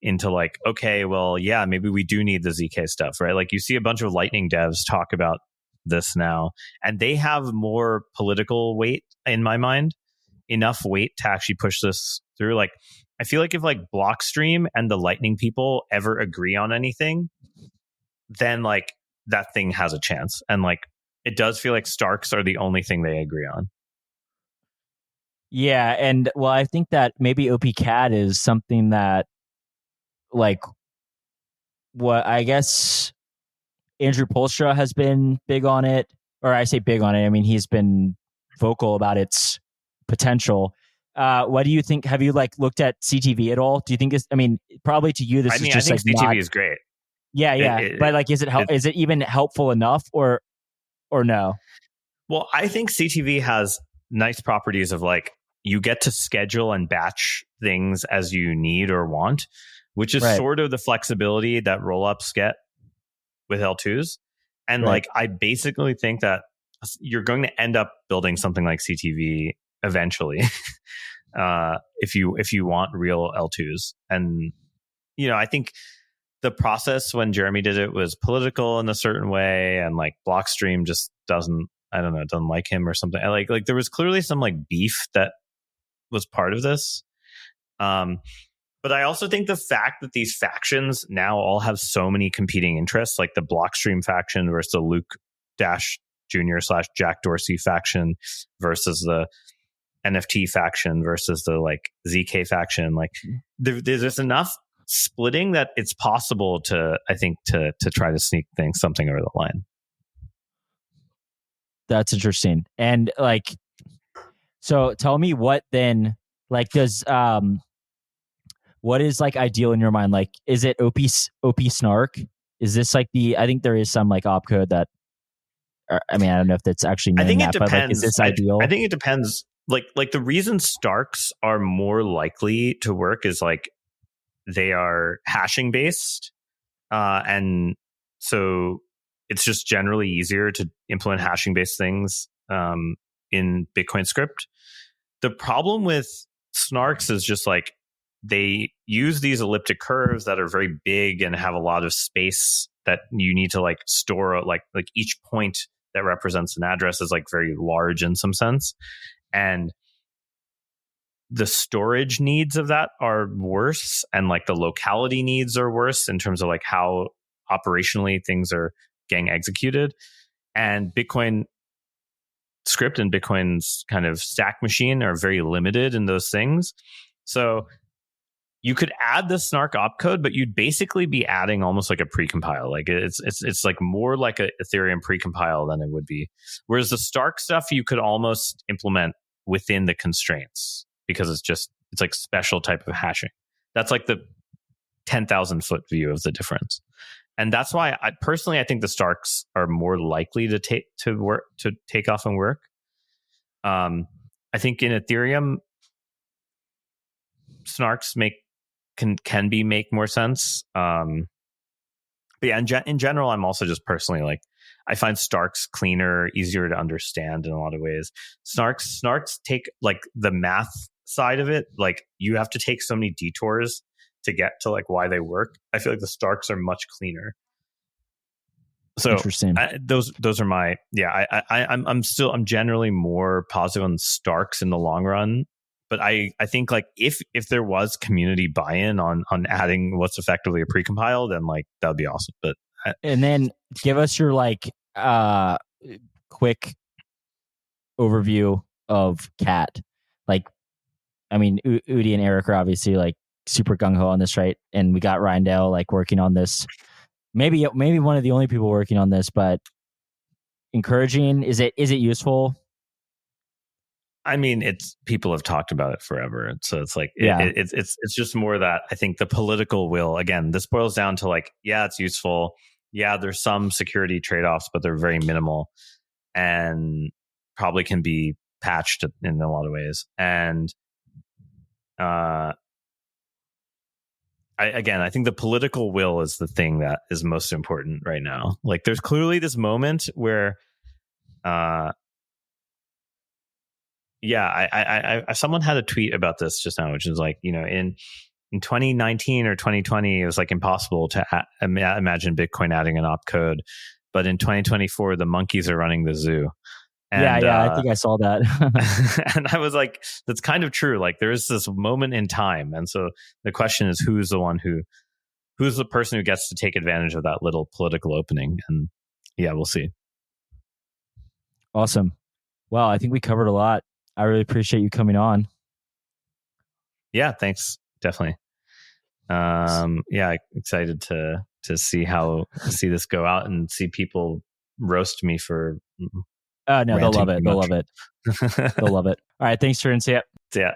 into like, okay, well, yeah, maybe we do need the ZK stuff, right? Like you see a bunch of Lightning devs talk about this now, and they have more political weight in my mind, enough weight to actually push this through. Like, I feel like if like Blockstream and the Lightning people ever agree on anything, then like that thing has a chance. And like, it does feel like Starks are the only thing they agree on. Yeah, and well, I think that maybe OP-cat is something that, like, what I guess Andrew Polstra has been big on it, or I say big on it. I mean, he's been vocal about its potential. What do you think? Have you like looked at CTV at all? Do you think I mean, probably to you, this is just I think like CTV is great. Yeah, but like, is it even helpful enough, or no? Well, I think CTV has nice properties of like, you get to schedule and batch things as you need or want, which is sort of the flexibility that rollups get with L2s. And like, I basically think that you're going to end up building something like CTV eventually, if you want real L2s. And I think the process when Jeremy did it was political in a certain way, and like Blockstream just doesn't like him or something. Like there was clearly some like beef that was part of this. But I also think the fact that these factions now all have so many competing interests, like the Blockstream faction versus the Luke Dash Jr. / Jack Dorsey faction versus the NFT faction versus the like ZK faction, like there's enough splitting that it's possible to try to sneak something over the line. That's interesting. And like, so tell me what then, like, does what is like ideal in your mind? Like, is it OP snark? Is this like I think there is some like opcode that, I mean, I don't know if that's actually named. I think that, it depends. But like, is this ideal? I think it depends. Like the reason Starks are more likely to work is like they are hashing based, and so it's just generally easier to implement hashing based things in Bitcoin script. The problem with Snarks is just like they use these elliptic curves that are very big and have a lot of space that you need to like store. Like each point that represents an address is like very large in some sense, and the storage needs of that are worse, and like the locality needs are worse in terms of like how operationally things are getting executed. And Bitcoin script and Bitcoin's kind of stack machine are very limited in those things. So you could add the snark opcode, but you'd basically be adding almost like a precompile. Like it's like more like a Ethereum precompile than it would be. Whereas the Stark stuff you could almost implement within the constraints, because it's like special type of hashing. That's like the 10,000 foot view of the difference. And that's why I think the Starks are more likely to take off and work. I think in Ethereum, Snarks can make more sense. But yeah, in general, I'm also just personally like, I find Starks cleaner, easier to understand in a lot of ways. Snarks take like the math side of it. Like you have to take so many detours to get to like why they work. I feel like the Starks are much cleaner. So Interesting. those are my I'm generally more positive on Starks in the long run, but I think like if there was community buy-in on adding what's effectively a precompile, then like that would be awesome. But and then give us your like quick overview of Cat. Like, I mean, Udi and Eric are obviously like super gung ho on this, right? And we got Rindell like working on this. Maybe one of the only people working on this, but encouraging. Is it useful? I mean, it's people have talked about it forever, so it's like it's just more that I think the political will. Again, this boils down to like, yeah, it's useful. Yeah, there's some security trade-offs, but they're very minimal and probably can be patched in a lot of ways. And I think the political will is the thing that is most important right now. Like, there's clearly this moment where, someone had a tweet about this just now, which is like, you know, in 2019 or 2020, it was like impossible to imagine Bitcoin adding an opcode, but in 2024, the monkeys are running the zoo. And, I think I saw that. And I was like, that's kind of true. Like, there is this moment in time. And so the question is, who's the person who gets to take advantage of that little political opening? And yeah, we'll see. Awesome. Well, I think we covered a lot. I really appreciate you coming on. Yeah, thanks. Definitely. Excited to see this go out and see people roast me for. No, they'll love it. They'll love it. They'll love it. All right. Thanks, Tarun. See ya. See ya.